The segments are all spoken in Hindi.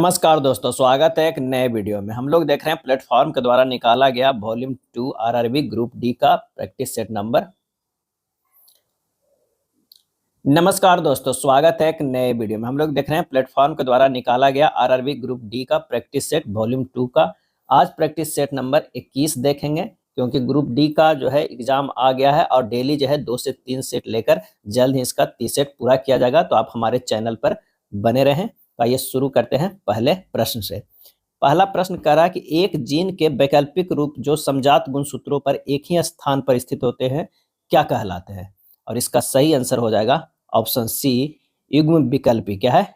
नमस्कार दोस्तों, स्वागत है एक नए वीडियो में। हम लोग देख रहे हैं प्लेटफॉर्म के द्वारा निकाला गया वॉल्यूम 2 आरआरबी ग्रुप डी का प्रैक्टिस सेट नंबर। नमस्कार दोस्तों, स्वागत है एक नए वीडियो में। हम लोग देख रहे हैं प्लेटफॉर्म के द्वारा निकाला गया आरआरबी ग्रुप डी का प्रैक्टिस सेट वॉल्यूम 2 का। आज प्रैक्टिस सेट नंबर 21 देखेंगे, क्योंकि ग्रुप डी का जो है एग्जाम आ गया है और डेली जो है 2 से 3 सेट लेकर जल्द ही इसका 30 सेट पूरा किया जाएगा। तो आप हमारे चैनल पर बने रहें। तो आइए शुरू करते हैं पहले प्रश्न से। पहला प्रश्न कह रहा है कि एक जीन के वैकल्पिक रूप जो समजात गुणसूत्रों पर एक ही स्थान पर स्थित होते हैं क्या कहलाते हैं? और इसका सही आंसर हो जाएगा ऑप्शन सी, युग्म विकल्पी। क्या है?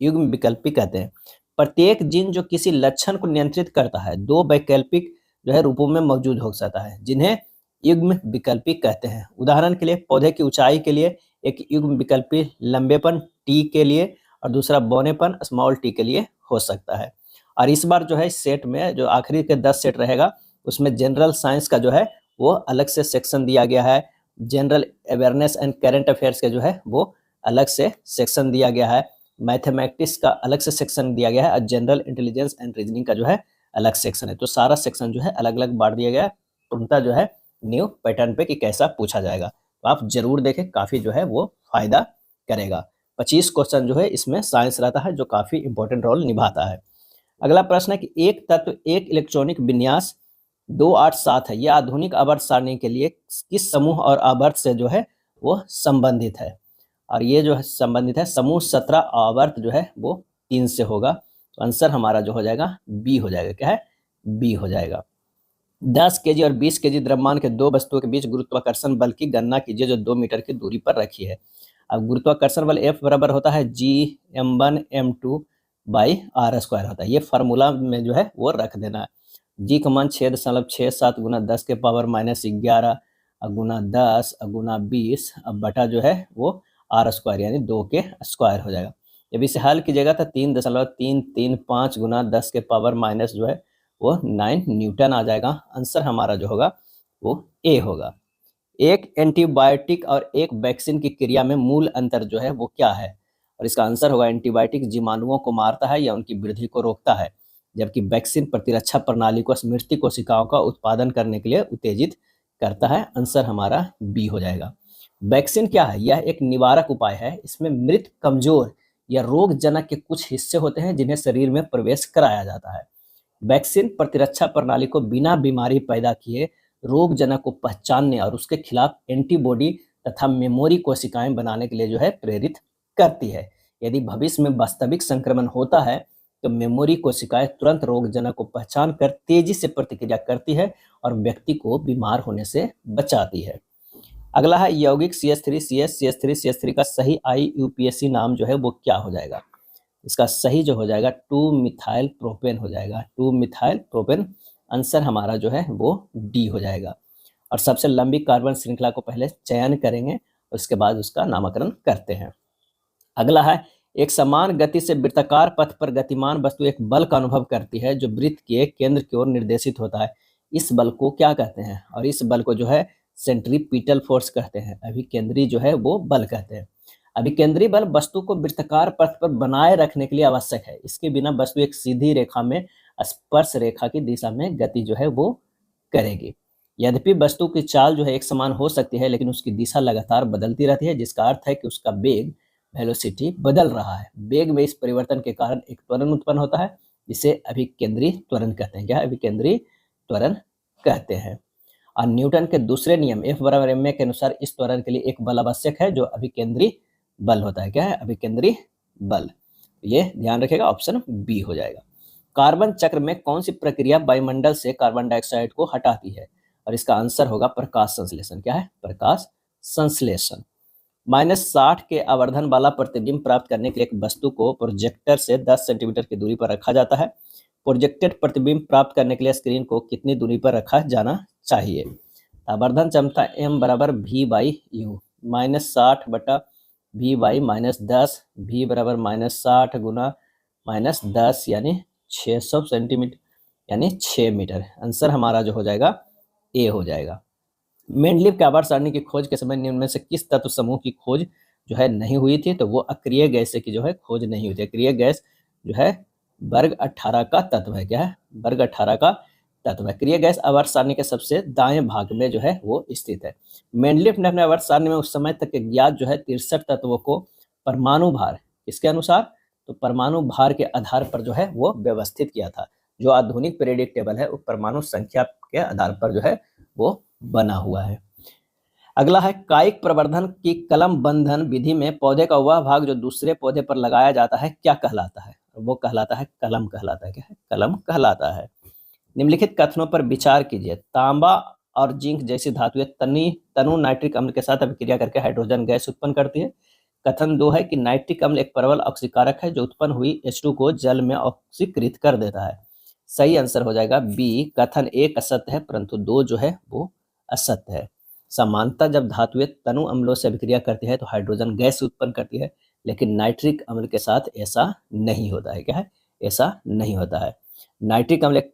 युग्म विकल्पी कहते हैं। प्रत्येक जीन जो किसी लक्षण को नियंत्रित करता है दो वैकल्पिक जो है रूपों में मौजूद हो सकता है, जिन्हें युग्म विकल्पी कहते हैं। उदाहरण के लिए पौधे की ऊंचाई के लिए एक युग्म विकल्पी लंबेपन टी के लिए और दूसरा बौनेपन स्मॉल टी के लिए हो सकता है। और इस बार जो है इस सेट में जो आखिरी के 10 सेट रहेगा उसमें जनरल साइंस का जो है वो अलग से सेक्शन दिया गया है। General awareness and current affairs के जो है वो अलग से सेक्शन दिया गया है। मैथमेटिक्स का अलग से सेक्शन दिया गया है और जनरल इंटेलिजेंस एंड रीजनिंग का जो है अलग सेक्शन है। तो सारा सेक्शन जो है अलग अलग बांट दिया गया है उनका जो है न्यू पैटर्न पे कि कैसा पूछा जाएगा। तो आप जरूर देखें, काफी जो है वो फायदा करेगा। 25 क्वेश्चन जो है इसमें साइंस रहता है जो काफी इंपॉर्टेंट रोल निभाता है। अगला प्रश्न है कि एक तत्व एक इलेक्ट्रॉनिक विन्यास 287 है, यह आधुनिक आवर्त सारणी के लिए किस समूह और आवर्त से जो है वो संबंधित है? और ये जो है संबंधित है समूह 17 आवर्त जो है वो 3 से होगा। तो आंसर हमारा जो हो जाएगा बी हो जाएगा। क्या है? बी हो जाएगा। 10 केजी और 20 केजी द्रव्यमान के दो वस्तुओं के बीच गुरुत्वाकर्षण बल की गणना कीजिए जो 2 मीटर की दूरी पर रखी है। अब गुरुत्वाकर्षण बल F बराबर होता है G m1m2 by are square होता है। ये फार्मूला में जो है वो रख देना है। जी का मान 6.67 गुना 10 के पावर -11 गुना 10 गुना 20 अब बटा जो है वो आर स्क्वायर यानी 2 के स्क्वायर हो जाएगा। जब इसे हल कीजिएगा तो 3.335 गुना 10 के पावर माइनस जो है वो 9 न्यूटन आ जाएगा। आंसर हमारा जो होगा वो ए होगा। एक एंटीबायोटिक और एक वैक्सीन की क्रिया में मूल अंतर जो है वो क्या है? और इसका आंसर होगा एंटीबायोटिक जीवाणुओं को मारता है या उनकी वृद्धि को रोकता है, जबकि वैक्सीन प्रतिरक्षा प्रणाली को स्मृति कोशिकाओं का उत्पादन करने के लिए उत्तेजित करता है। आंसर हमारा बी हो जाएगा। वैक्सीन क्या है? यह एक निवारक उपाय है। इसमें मृत, कमजोर या रोगजनक के कुछ हिस्से होते हैं जिन्हें शरीर में प्रवेश कराया जाता है। वैक्सीन प्रतिरक्षा प्रणाली को बिना बीमारी पैदा किए रोगजनक को पहचानने और उसके खिलाफ एंटीबॉडी तथा मेमोरी कोशिकाएं बनाने के लिए जो है प्रेरित करती है। यदि भविष्य में वास्तविक संक्रमण होता है तो मेमोरी कोशिकाएं तुरंत रोगजनक को पहचान कर तेजी से प्रतिक्रिया करती है और व्यक्ति को बीमार होने से बचाती है। अगला है यौगिक CH3CH3 का सही IUPAC नाम जो है वो क्या हो जाएगा? इसका सही जो हो जाएगा 2 मिथाइल प्रोपेन हो जाएगा। 2 मिथाइल प्रोपेन आंसर हमारा जो है वो डी हो जाएगा। और सबसे लंबी कार्बन श्रृंखला को पहले चयन करेंगे, उसके बाद उसका नामकरण करते हैं। अगला है एक समान गति से वृत्ताकार पथ पर गतिमान वस्तु एक बल का अनुभव करती है जो वृत्त के केंद्र की ओर निर्देशित होता है। इस बल को क्या कहते हैं? और इस बल को जो है सेंट्रीपिटल फोर्स कहते हैं। अभिकेंद्री जो है वो बल कहते हैं। अभिकेंद्री बल वस्तु को वृत्ताकार पथ पर बनाए रखने के लिए आवश्यक है। इसके बिना वस्तु एक सीधी रेखा में स्पर्श रेखा की दिशा में गति जो है वो करेगी। यद्यपि वस्तु की चाल जो है एक समान हो सकती है, लेकिन उसकी दिशा लगातार बदलती रहती है, जिसका अर्थ है कि उसका वेग वेलोसिटी बदल रहा है। वेग में इस परिवर्तन के कारण एक त्वरण उत्पन्न होता है जिसे अभिकेंद्री त्वरण कहते हैं। क्या? अभिकेंद्री त्वरण कहते हैं। और न्यूटन के दूसरे नियम F बराबर ma के अनुसार इस त्वरण के लिए एक बल आवश्यक है जो अभिकेंद्री बल होता है। क्या है? अभिकेंद्री बल। ये ध्यान रखिएगा, ऑप्शन बी हो जाएगा। कार्बन चक्र में कौन सी प्रक्रिया वायुमंडल से कार्बन डाइऑक्साइड को हटाती है? और इसका आंसर होगा प्रकाश संश्लेषण। क्या है? प्रकाश संश्लेषण। -60 के आवर्धन वाला प्रतिबिंब प्राप्त करने के लिए एक वस्तु को प्रोजेक्टर से 10 सेंटीमीटर की दूरी पर रखा जाता है। प्रोजेक्टेड प्रतिबिंब प्राप्त करने के लिए स्क्रीन को कितनी दूरी पर रखा जाना चाहिए? आवर्धन क्षमता m बराबर v/u -60 बटा v/-10 v बराबर -60 गुना -10 यानी 600 सेंटीमीटर यानी 6 मीटर। आंसर हमारा जो हो जाएगा ए हो जाएगा। मेंडलीव के आवर्त सारणी की खोज के समय निम्न में से किस तत्व समूह की खोज जो है नहीं हुई थी? तो वो अक्रिय गैस की जो है खोज नहीं हुई थी। अक्रिय गैस जो है वर्ग 18 का तत्व है। क्या है? वर्ग 18 का तत्व है। क्रिया गैस आवर्त सारणी के सबसे दाएं भाग में जो है वो स्थित है। मेंडलीफ ने अपने आवर्त सारणी में उस समय तक के ज्ञात जो है 63 तत्वों को परमाणु भार, इसके अनुसार, तो परमाणु भार के आधार पर जो है वो व्यवस्थित किया था। जो आधुनिक पीरियोडिक टेबल है वो परमाणु संख्या के आधार पर जो है वो बना हुआ है। अगला है कायिक प्रवर्धन की कलम बंधन विधि में पौधे का वह भाग जो दूसरे पौधे पर लगाया जाता है क्या कहलाता है? वो कहलाता है कलम कहलाता है। क्या है? कलम कहलाता है। निम्नलिखित कथनों पर विचार कीजिए। तांबा और जिंक जैसी धातुएं तनु नाइट्रिक अम्ल के साथ अभिक्रिया करके हाइड्रोजन गैस उत्पन्न करती है। कथन 2 है कि नाइट्रिक अम्ल एक प्रबल ऑक्सीकारक है जो उत्पन्न हुई H2 को जल में ऑक्सीकृत कर देता है। सही आंसर हो जाएगा बी। कथन 1 असत्य है परंतु 2 जो है वो असत्य है। समानता जब धातुएं तनु अम्लों से अभिक्रिया करती है तो हाइड्रोजन गैस उत्पन्न करती है, लेकिन नाइट्रिक अम्ल के साथ ऐसा नहीं होता है। क्या है? ऐसा नहीं होता है। नाइट्रिक अम्ल एक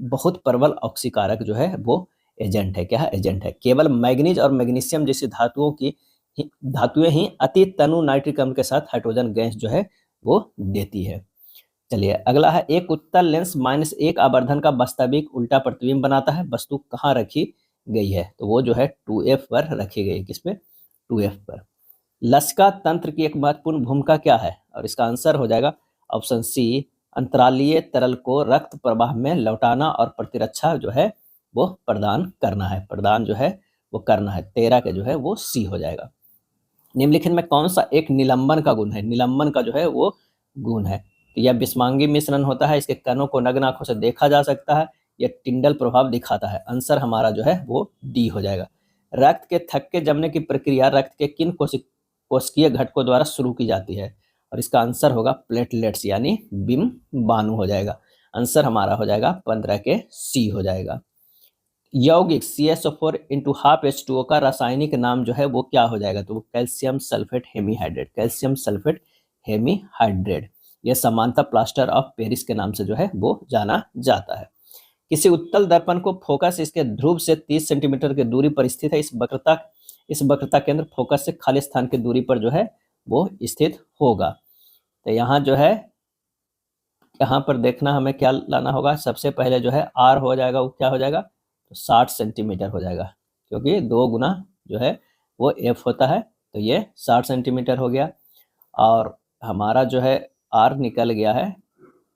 बहुत प्रबल ऑक्सीकारक जो है वो एजेंट है। क्या है? एजेंट है। केवल मैग्नीज और मैग्नीशियम जैसी धातुएं ही अति तनु नाइट्रिक अम्ल के साथ हाइड्रोजन गैस जो है वो देती है। चलिए अगला है, एक उत्तल लेंस -1 आवर्धन का वास्तविक उल्टा प्रतिबिंब बनाता है। वस्तु कहाँ रखी गई है? तो वो जो है 2F पर रखी गई है। किस पे? 2F पर। लसिका तंत्र की एक महत्वपूर्ण भूमिका क्या है? और इसका आंसर हो जाएगा ऑप्शन सी, अंतरालीय तरल को रक्त प्रवाह में लौटाना और प्रतिरक्षा जो है वो प्रदान करना है। प्रदान जो है वो करना है। 13 के जो है वो सी हो जाएगा। निम्नलिखित में कौन सा एक निलंबन का गुण है? निलंबन का जो है वो गुण है। तो यह विषमांगी मिश्रण होता है। इसके कणों को नग्न आंखों से देखा जा सकता है। यह टिंडल प्रभाव दिखाता है। आंसर हमारा जो है वो डी हो जाएगा। रक्त के थक्के जमने की प्रक्रिया रक्त के किन कोशिकीय घटकों द्वारा शुरू की जाती है? और इसका आंसर होगा प्लेटलेट्स यानी बिम बाणु हो जाएगा। आंसर हमारा हो जाएगा 15 के सी हो जाएगा। यौगिक CSO4 × हाफ H2O का रासायनिक नाम जो है वो क्या हो जाएगा? तो वो calcium sulphate hemihydrate. Calcium sulphate hemihydrate. यह समानता प्लास्टर ऑफ पेरिस के नाम से जो है वो जाना जाता है। किसी उत्तल दर्पण को फोकस इसके ध्रुव से 30 सेंटीमीटर की दूरी पर स्थित है। इस वक्रता केंद्र फोकस से खाली स्थान की दूरी पर जो है वो स्थित होगा। तो यहाँ जो है यहाँ पर देखना हमें क्या लाना होगा। सबसे पहले जो है R हो जाएगा वो क्या हो जाएगा? तो 60 सेंटीमीटर हो जाएगा, क्योंकि 2 गुना जो है वो F होता है। तो ये 60 सेंटीमीटर हो गया। और हमारा जो है R निकल गया है,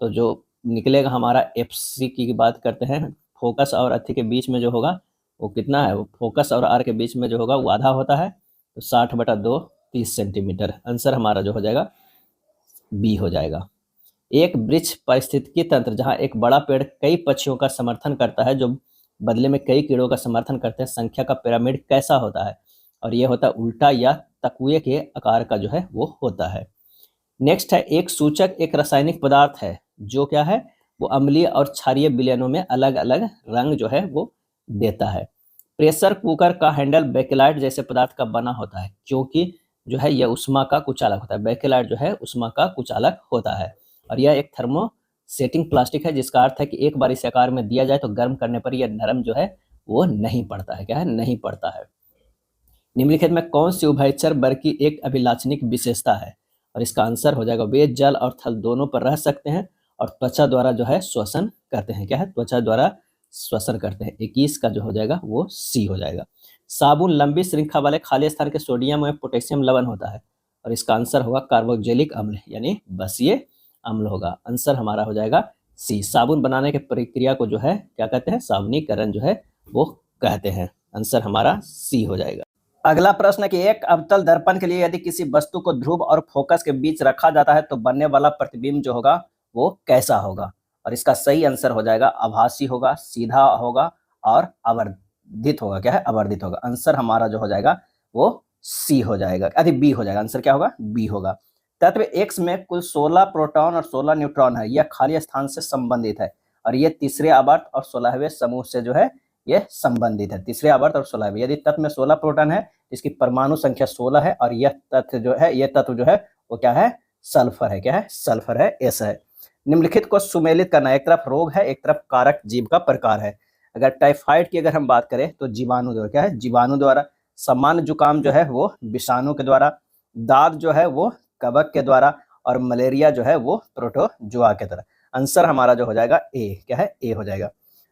तो जो निकलेगा हमारा FC की बात करते हैं। फोकस और अथी के बीच में जो होगा वो कितना है? वो फोकस और R के बीच में जो होगा वो आधा होता है। तो 60/2 30 सेंटीमीटर। आंसर हमारा जो हो जाएगा बी हो जाएगा। एक वृक्ष पारिस्थितिकी तंत्र जहाँ एक बड़ा पेड़ कई पक्षियों का समर्थन करता है जो बदले में कई कीड़ों का समर्थन करते हैं, संख्या का पिरामिड कैसा होता है? और यह होता है उल्टा या तकुए के आकार का जो है वो होता है। नेक्स्ट है, एक सूचक एक रासायनिक पदार्थ है जो क्या है? वो अम्लीय और क्षारीय विलयनों में अलग अलग रंग जो है वो देता है। प्रेशर कुकर का हैंडल बेकेलाइट जैसे पदार्थ का बना होता है, क्योंकि जो है यह उष्मा का कुचालक होता है। बेकेलाइट जो है उष्मा का कुचालक होता है। और यह एक थर्मोसेटिंग प्लास्टिक है, जिसका अर्थ है कि एक बार इस आकार में दिया जाए तो गर्म करने पर यह नरम जो है वो नहीं पड़ता है। क्या है? नहीं पड़ता है। निम्नलिखित में कौन सी उभयचर बल की एक अभिलाक्षणिक विशेषता है? और इसका आंसर हो जाएगा वे जल और थल दोनों पर रह सकते हैं और त्वचा द्वारा जो है श्वसन करते हैं। क्या है? त्वचा द्वारा श्वसन करते हैं। 21 का जो हो जाएगा वो सी हो जाएगा। साबुन लंबी श्रृंखला वाले खाली स्थान के सोडियम और पोटेशियम लवण होता है, और इसका आंसर होगा कार्बोक्जिलिक अम्ल यानी बसीय अम्ल होगा। आंसर हमारा हो जाएगा सी। साबुन बनाने की प्रक्रिया को जो है क्या कहते हैं? साबुनीकरण जो है वो कहते हैं। आंसर हमारा सी हो जाएगा। अगला प्रश्न है कि एक अवतल दर्पण के लिए यदि किसी वस्तु को ध्रुव और फोकस के बीच रखा जाता है तो बनने वाला प्रतिबिंब जो होगा वो कैसा होगा? और इसका सही आंसर हो जाएगा आभासी होगा, सीधा होगा और आवर्धित होगा। क्या है? आवर्धित होगा। आंसर हमारा जो हो जाएगा वो सी हो जाएगा, अरे बी हो जाएगा। आंसर क्या होगा? बी होगा। तत्व X में कुल 16 प्रोटॉन और 16 न्यूट्रॉन है। यह खाली स्थान से संबंधित है और यह तीसरे आवर्त और 16वें समूह से जो है यह संबंधित है। तीसरे आवर्त और 16वें। यदि तत्व में 16 प्रोटॉन है, इसकी परमाणु संख्या 16 है और यह तत्व जो है वो क्या है? सल्फर है। क्या है? सल्फर है, एस है। निम्नलिखित को सुमेलित करना, एक तरफ रोग है एक तरफ कारक जीव का प्रकार है। अगर टाइफाइड की अगर हम बात करें तो जीवाणु द्वारा। क्या है? जीवाणु द्वारा। सामान्य जुकाम जो है वो विषाणु के द्वारा। दाद जो है वो कवक के द्वारा और मलेरिया जो है वो प्रोटोजोआ के द्वारा। आंसर हमारा जो हो जाएगा ए, क्या है, ए हो जाएगा।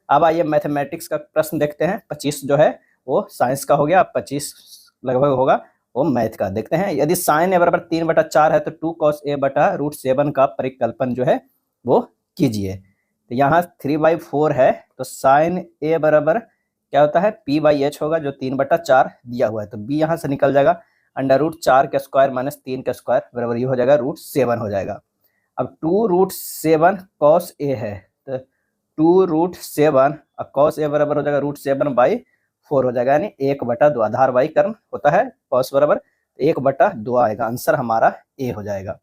अब आइए मैथमेटिक्स का प्रश्न देखते हैं। 25 जो है वो साइंस का हो गया, 25 लगभग होगा वो मैथ का। देखते हैं, यदि साइन ए बराबर 3/4 है तो 2 cos a बटा √7 का परिकल्पन जो है वो कीजिए। तो यहाँ 3/4 है तो साइन ए बराबर क्या होता है, p/h होगा, जो 3/4 दिया हुआ है। तो b यहाँ से निकल जाएगा, √4 का स्क्वायर माइनस 3 का स्क्वायर बराबर ये हो जाएगा √7 हो जाएगा। अब 2√7 cos a है, तो 2√7 cos a बराबर हो जाएगा √7/4 हो जाएगा, यानी 1/2 आधार वाई कर्म होता है cos बराबर 1/2 आएगा। आंसर हमारा ए हो जाएगा।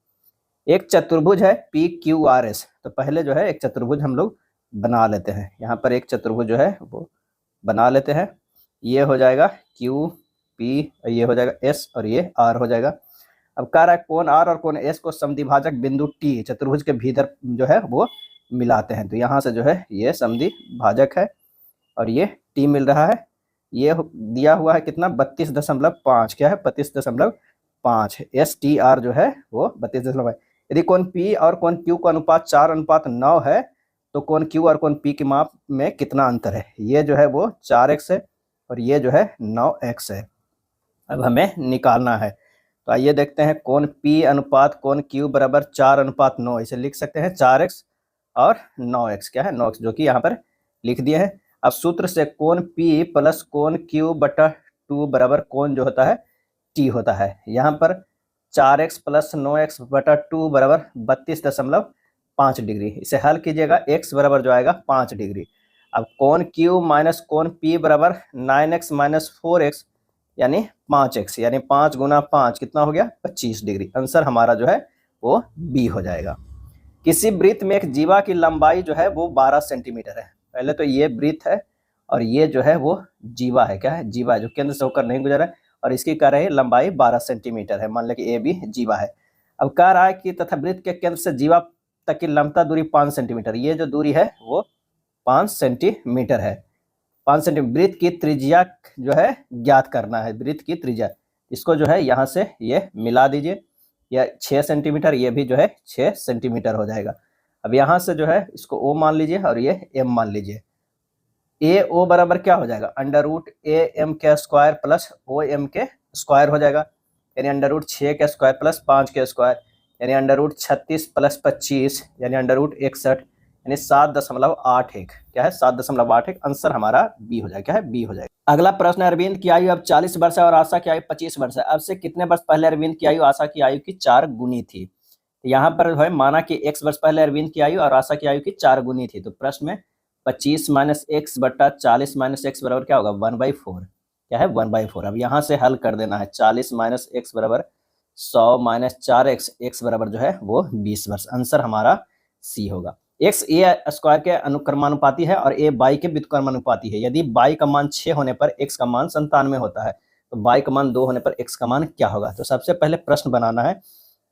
एक चतुर्भुज है PQRS, तो पहले जो है एक चतुर्भुज हम लोग बना लेते हैं। यहाँ पर एक चतुर्भुज जो है वो बना लेते हैं। ये हो जाएगा QP, ये हो जाएगा S और ये R हो जाएगा। अब कह रहा है कोण R और कोण S को समद्विभाजक बिंदु T चतुर्भुज के भीतर जो है वो मिलाते हैं। तो यहाँ से जो है ये समद्विभाजक है और ये T मिल रहा है। ये दिया हुआ है कितना, 32.5, क्या है 32.5। STR जो है वो 32.5। यदि कोण P और कोण Q का अनुपात 4:9 है तो कोण Q और कोण P के माप में कितना अंतर है। ये जो है वो 4x है और ये जो है 9x है। अब हमें निकालना है, तो आइए देखते हैं। कोण P अनुपात कोण Q बराबर 4:9, इसे लिख सकते हैं 4x और 9x, क्या है 9x, जो कि यहाँ पर लिख दिए हैं। अब सूत्र से कोण P प्लस कोण Q बटा 2 बराबर कोण जो होता है T होता है। यहाँ पर 4x प्लस 9x बटा 2 बराबर 32.5 डिग्री। इसे हल कीजिएगा, x बराबर जो आएगा 5 डिग्री। अब कोण Q माइनस कोण P बराबर 9x माइनस 4x यानी 5x, यानी 5 गुना 5 कितना हो गया 25 डिग्री। आंसर हमारा जो है वो बी हो जाएगा। किसी वृत्त में एक जीवा की लंबाई जो है वो 12 सेंटीमीटर है। पहले तो ये वृत्त है और ये जो है वो जीवा है, क्या है जीवा है, जो केंद्र से होकर नहीं गुजरा है और इसकी कह रहे हैं लंबाई 12 सेंटीमीटर है। मान लें कि ए भी जीवा है। अब कह रहा है कि तथा वृत्त के केंद्र से जीवा तक की लंबता दूरी 5 सेंटीमीटर। ये जो दूरी है वो 5 सेंटीमीटर है। 5 सेंटीमीटर। वृत्त की त्रिज्या जो है ज्ञात करना है, वृत्त की त्रिज्या। इसको जो है यहाँ से ये मिला दीजिए, यह 6 सेंटीमीटर, ये भी जो है 6 सेंटीमीटर हो जाएगा। अब यहाँ से जो है इसको O मान लीजिए और ये M मान लीजिए। AO बराबर क्या हो जाएगा, √AM के स्क्वायर प्लस OM के स्क्वायर हो जाएगा, यानी √6 के स्क्वायर प्लस 5 के स्क्वायर, यानी √36 प्लस 25 यानी √61, यानी 7.81, क्या है 7.81। आंसर हमारा बी हो जाएगा, क्या है बी हो जाएगा। अगला प्रश्न है, अरविंद की आयु अब 40 वर्ष है और आशा की आयु 25 वर्ष है। अब से कितने वर्ष पहले अरविंद की आयु आशा की आयु की 4 गुनी थी। यहाँ पर जो है माना कि x वर्ष पहले अरविंद की आयु और आशा की आयु की 4 गुनी थी। तो प्रश्न में 25 माइनस x बटा 40 माइनस x बराबर क्या होगा 1/4, क्या है 1/4। अब यहाँ से हल कर देना है। 40 माइनस x बराबर 100 माइनस 4x, x बराबर जो है वो 20 वर्ष। आंसर हमारा सी होगा। x a स्क्वायर के अनुक्रमानुपाती है और a बाई के व्युत्क्रमानुपाती है। यदि बाई का मान 6 होने पर x का मान 97 होता है तो बाई का मान 2 होने पर x का मान क्या होगा। तो सबसे पहले प्रश्न बनाना है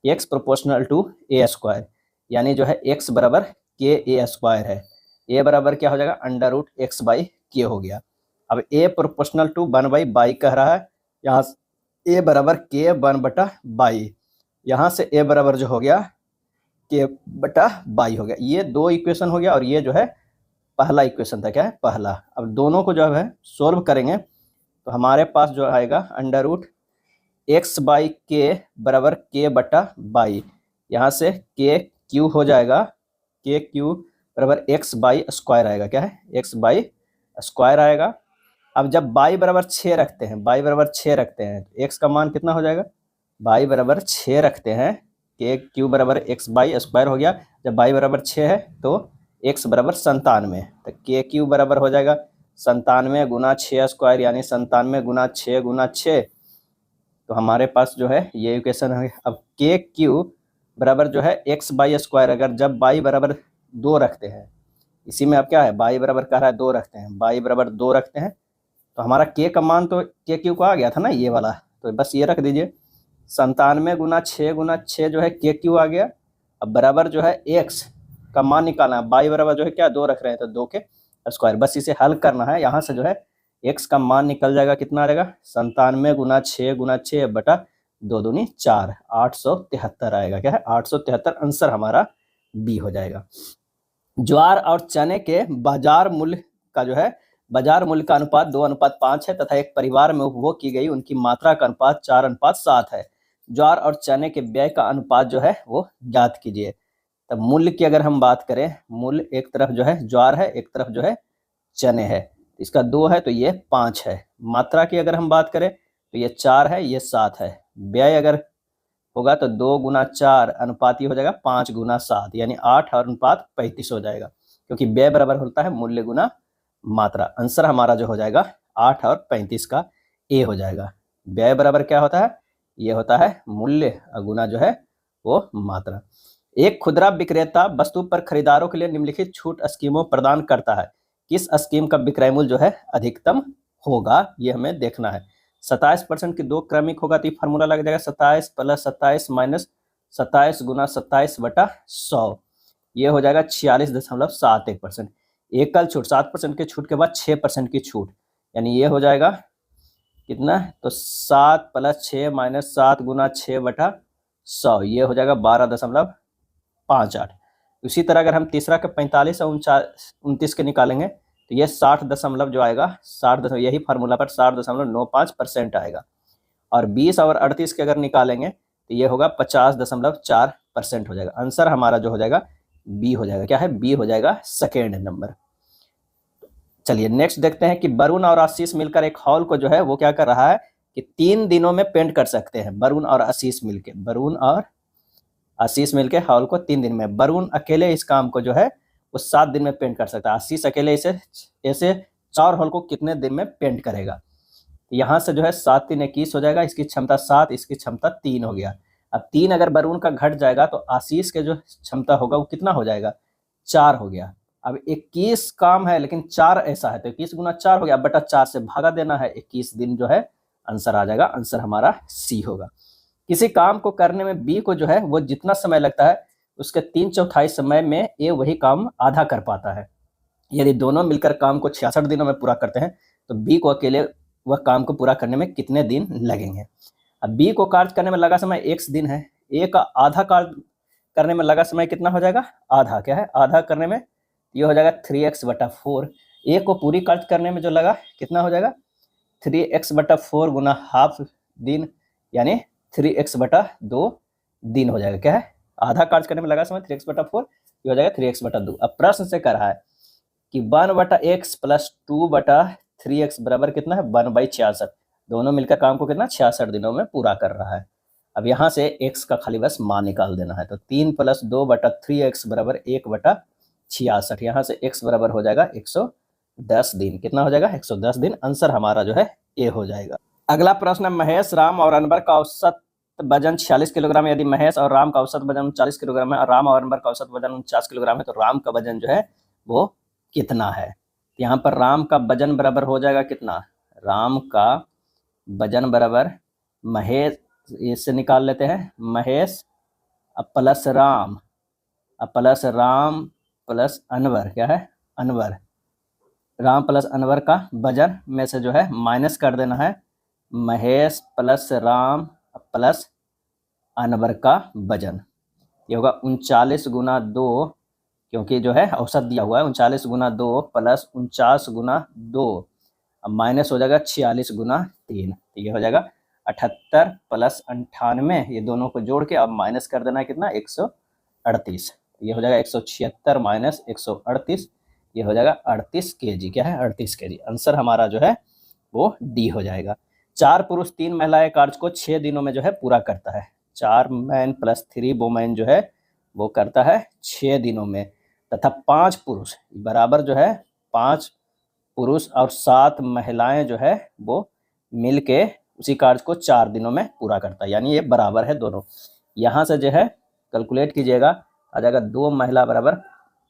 x proportional to a square, यानी जो है x बराबर के a स्क्वायर है। a बराबर क्या हो जाएगा √x/k हो गया। अब a प्रोपोर्शनल टू 1/बाई कह रहा है, यहाँ a बराबर k 1/बाई, यहाँ से a बराबर जो हो गया k/बाई हो गया। ये 2 इक्वेशन हो गया और ये जो है पहला इक्वेशन था, क्या है पहला। अब दोनों को जो है सोल्व करेंगे तो हमारे पास जो आएगा √x/k बराबर k/बाई, यहाँ से k/q हो जाएगा, k/q बराबर x/स्क्वायर आएगा, क्या है x/स्क्वायर आएगा। अब जब बाई बराबर 6 रखते हैं, बाई बराबर 6 रखते हैं तो x का मान कितना हो जाएगा, बाई बराबर 6 रखते हैं, k/q बराबर x/स्क्वायर हो गया। जब बाई बराबर 6 है तो x बराबर 97, तो k/q बराबर हो जाएगा 97 गुना 6 स्क्वायर, यानी 97 गुना 6 गुना 6। तो हमारे पास जो है ये इक्वेशन है। अब k/q बराबर जो है x/स्क्वायर, अगर जब बाई बराबर 2 रखते हैं, इसी में अब क्या है बाई बराबर कह रहा है 2 रखते हैं, बाई बराबर 2 रखते हैं तो हमारा k का मान तो k/q को आ गया था ना ये वाला, तो बस ये रख दीजिए। 97 गुना 6 जो है k/q आ गया। अब बराबर जो है x का मान निकालना है, बाई बराबर जो है क्या 2 रख रहे हैं तो 2 के स्क्वायर, बस इसे हल करना है। यहाँ से जो है x का मान निकल जाएगा, कितना आ जाएगा 97 गुना 6 बटा 2 दूनी 4, 873 आएगा, क्या है 873। आंसर हमारा बी हो जाएगा। ज्वार और चने के बाजार मूल्य का जो है बाजार मूल्य का अनुपात 2:5 है तथा एक परिवार में उपभोग की गई उनकी मात्रा का अनुपात 4:7 है। ज्वार और चने के व्यय का अनुपात जो है वो ज्ञात कीजिए। तब मूल्य की अगर हम बात करें, मूल्य एक तरफ जो है ज्वार है, एक तरफ जो है चने है। इसका 2 है तो ये 5 है। मात्रा की अगर हम बात करें तो ये 4 है, ये 7 है। व्यय अगर होगा तो 2 गुना 4 अनुपात ही हो जाएगा 5 गुना 7, यानी 8 और अनुपात 35 हो जाएगा, क्योंकि व्यय बराबर होता है मूल्य गुना मात्रा। आंसर हमारा जो हो जाएगा 8 और 35 का ए हो जाएगा। व्यय बराबर क्या होता है? ये होता है मूल्य गुना जो है वो मात्रा। एक खुदरा विक्रेता वस्तु पर खरीदारों के लिए निम्नलिखित छूट स्कीमों प्रदान करता है। किस स्कीम का विक्रय मूल्य जो है अधिकतम होगा, ये हमें देखना है। 27% की 2 क्रमिक होगा तो ये फार्मूला लग जाएगा 27 प्लस 27 माइनस 27 गुना 27/100, ये हो जाएगा 46.71%। एकल छूट 7% की छूट के बाद 6% की छूट, यानी ये हो जाएगा कितना? तो 7 प्लस 6 माइनस 7 गुना 6/100, ये हो जाएगा 12.58। उसी तरह अगर हम तीसरा के 45 और 29 के निकालेंगे तो ये 60 दशमलव जो आएगा 60, यही फार्मूला पर 60.95% आएगा। और 20 और 38 के अगर निकालेंगे तो ये होगा 50.4% हो जाएगा। आंसर हमारा जो हो जाएगा बी हो जाएगा। क्या है? बी हो जाएगा सेकेंड नंबर। चलिए नेक्स्ट देखते हैं कि वरुण और आशीष मिलकर एक हॉल को जो है वो क्या कर रहा है कि 3 दिनों में पेंट कर सकते हैं। वरुण और आशीष मिलके, वरुण और आशीष मिलके हॉल को 3 दिन में, वरुण अकेले इस काम को जो है वो 7 दिन में पेंट कर सकता है। आशीष अकेले इसे ऐसे 4 हॉल को कितने दिन में पेंट करेगा? यहाँ से जो है 7 3 21 हो जाएगा, इसकी क्षमता 7, इसकी क्षमता 3 हो गया। अब 3 अगर वरुण का घट जाएगा तो आशीष के जो क्षमता होगा वो कितना हो जाएगा? 4 हो गया। अब 21 काम है लेकिन 4 ऐसा है तो 21 गुना 4 हो गया, बटा 4 से भागा देना है, 21 दिन जो है आंसर आ जाएगा। आंसर हमारा सी होगा। किसी काम को करने में बी को जो है वो जितना समय लगता है उसके 3/4 समय में ए वही काम आधा कर पाता है। यदि दोनों मिलकर काम को 66 दिनों में पूरा करते हैं तो बी को अकेले वह काम को पूरा करने में कितने दिन लगेंगे? अब बी को कार्य करने में लगा समय x दिन है, ए का आधा कार्य करने में लगा समय कितना हो जाएगा? आधा। क्या है? आधा करने में ये हो जाएगा 3x/4। ए को पूरी कार्य करने में जो लगा कितना हो जाएगा? 3x/4 गुना हाफ दिन, यानी 3x/2 दिन हो जाएगा। क्या है? आधा कार्य करने में लगा समय 3x/4, ये हो जाएगा 3x/2। अब प्रश्न से कर रहा है कि 1/x प्लस 2/3x बराबर कितना है? 1/66। दोनों मिलकर काम को कितना? 66 दिनों में पूरा कर रहा है। अब यहाँ से x का खाली बस मान निकाल देना है, तो 3 प्लस 2/3x बराबर 1/66। यहाँ से x बराबर हो जाएगा 110 दिन। कितना हो जाएगा? 110 दिन। आंसर हमारा जो है ए हो जाएगा। अगला प्रश्न है, महेश, राम और अनवर का औसत वजन 46 किलोग्राम। यदि महेश और राम का औसत वजन 40 किलोग्राम है और राम और अनवर का औसत वजन 49 किलोग्राम है तो राम का वजन जो है वो कितना है? यहाँ पर राम का वजन बराबर हो जाएगा कितना? राम का वजन बराबर महेश, इससे निकाल लेते हैं, महेश प्लस राम प्लस अनवर। क्या है? अनवर। राम प्लस अनवर का वजन में से जो है माइनस कर देना है महेश प्लस राम प्लस अनवर का वजन। ये होगा 39 गुना 2, क्योंकि जो है औसत दिया हुआ है, 39 गुना 2 प्लस 49 गुना 2, अब माइनस हो जाएगा 46 गुना 3, तो ये हो जाएगा 78 प्लस 98, ये दोनों को जोड़ के अब माइनस कर देना है कितना? 138। ये हो जाएगा 176 माइनस 138, ये हो जाएगा 38 kg। क्या है? 38 kg। आंसर हमारा जो है वो डी हो जाएगा। 4 पुरुष 3 महिलाएं कार्य को 6 दिनों में जो है पूरा करता है। 4 मैन प्लस 3 वुमेन जो है वो करता है 6 दिनों में, तथा 5 पुरुष बराबर जो है 5 पुरुष और 7 महिलाएं जो है वो मिलके उसी कार्य को 4 दिनों में पूरा करता है, यानी ये बराबर है दोनों। यहाँ से जो है कैलकुलेट कीजिएगा, आ जाएगा 2 महिला बराबर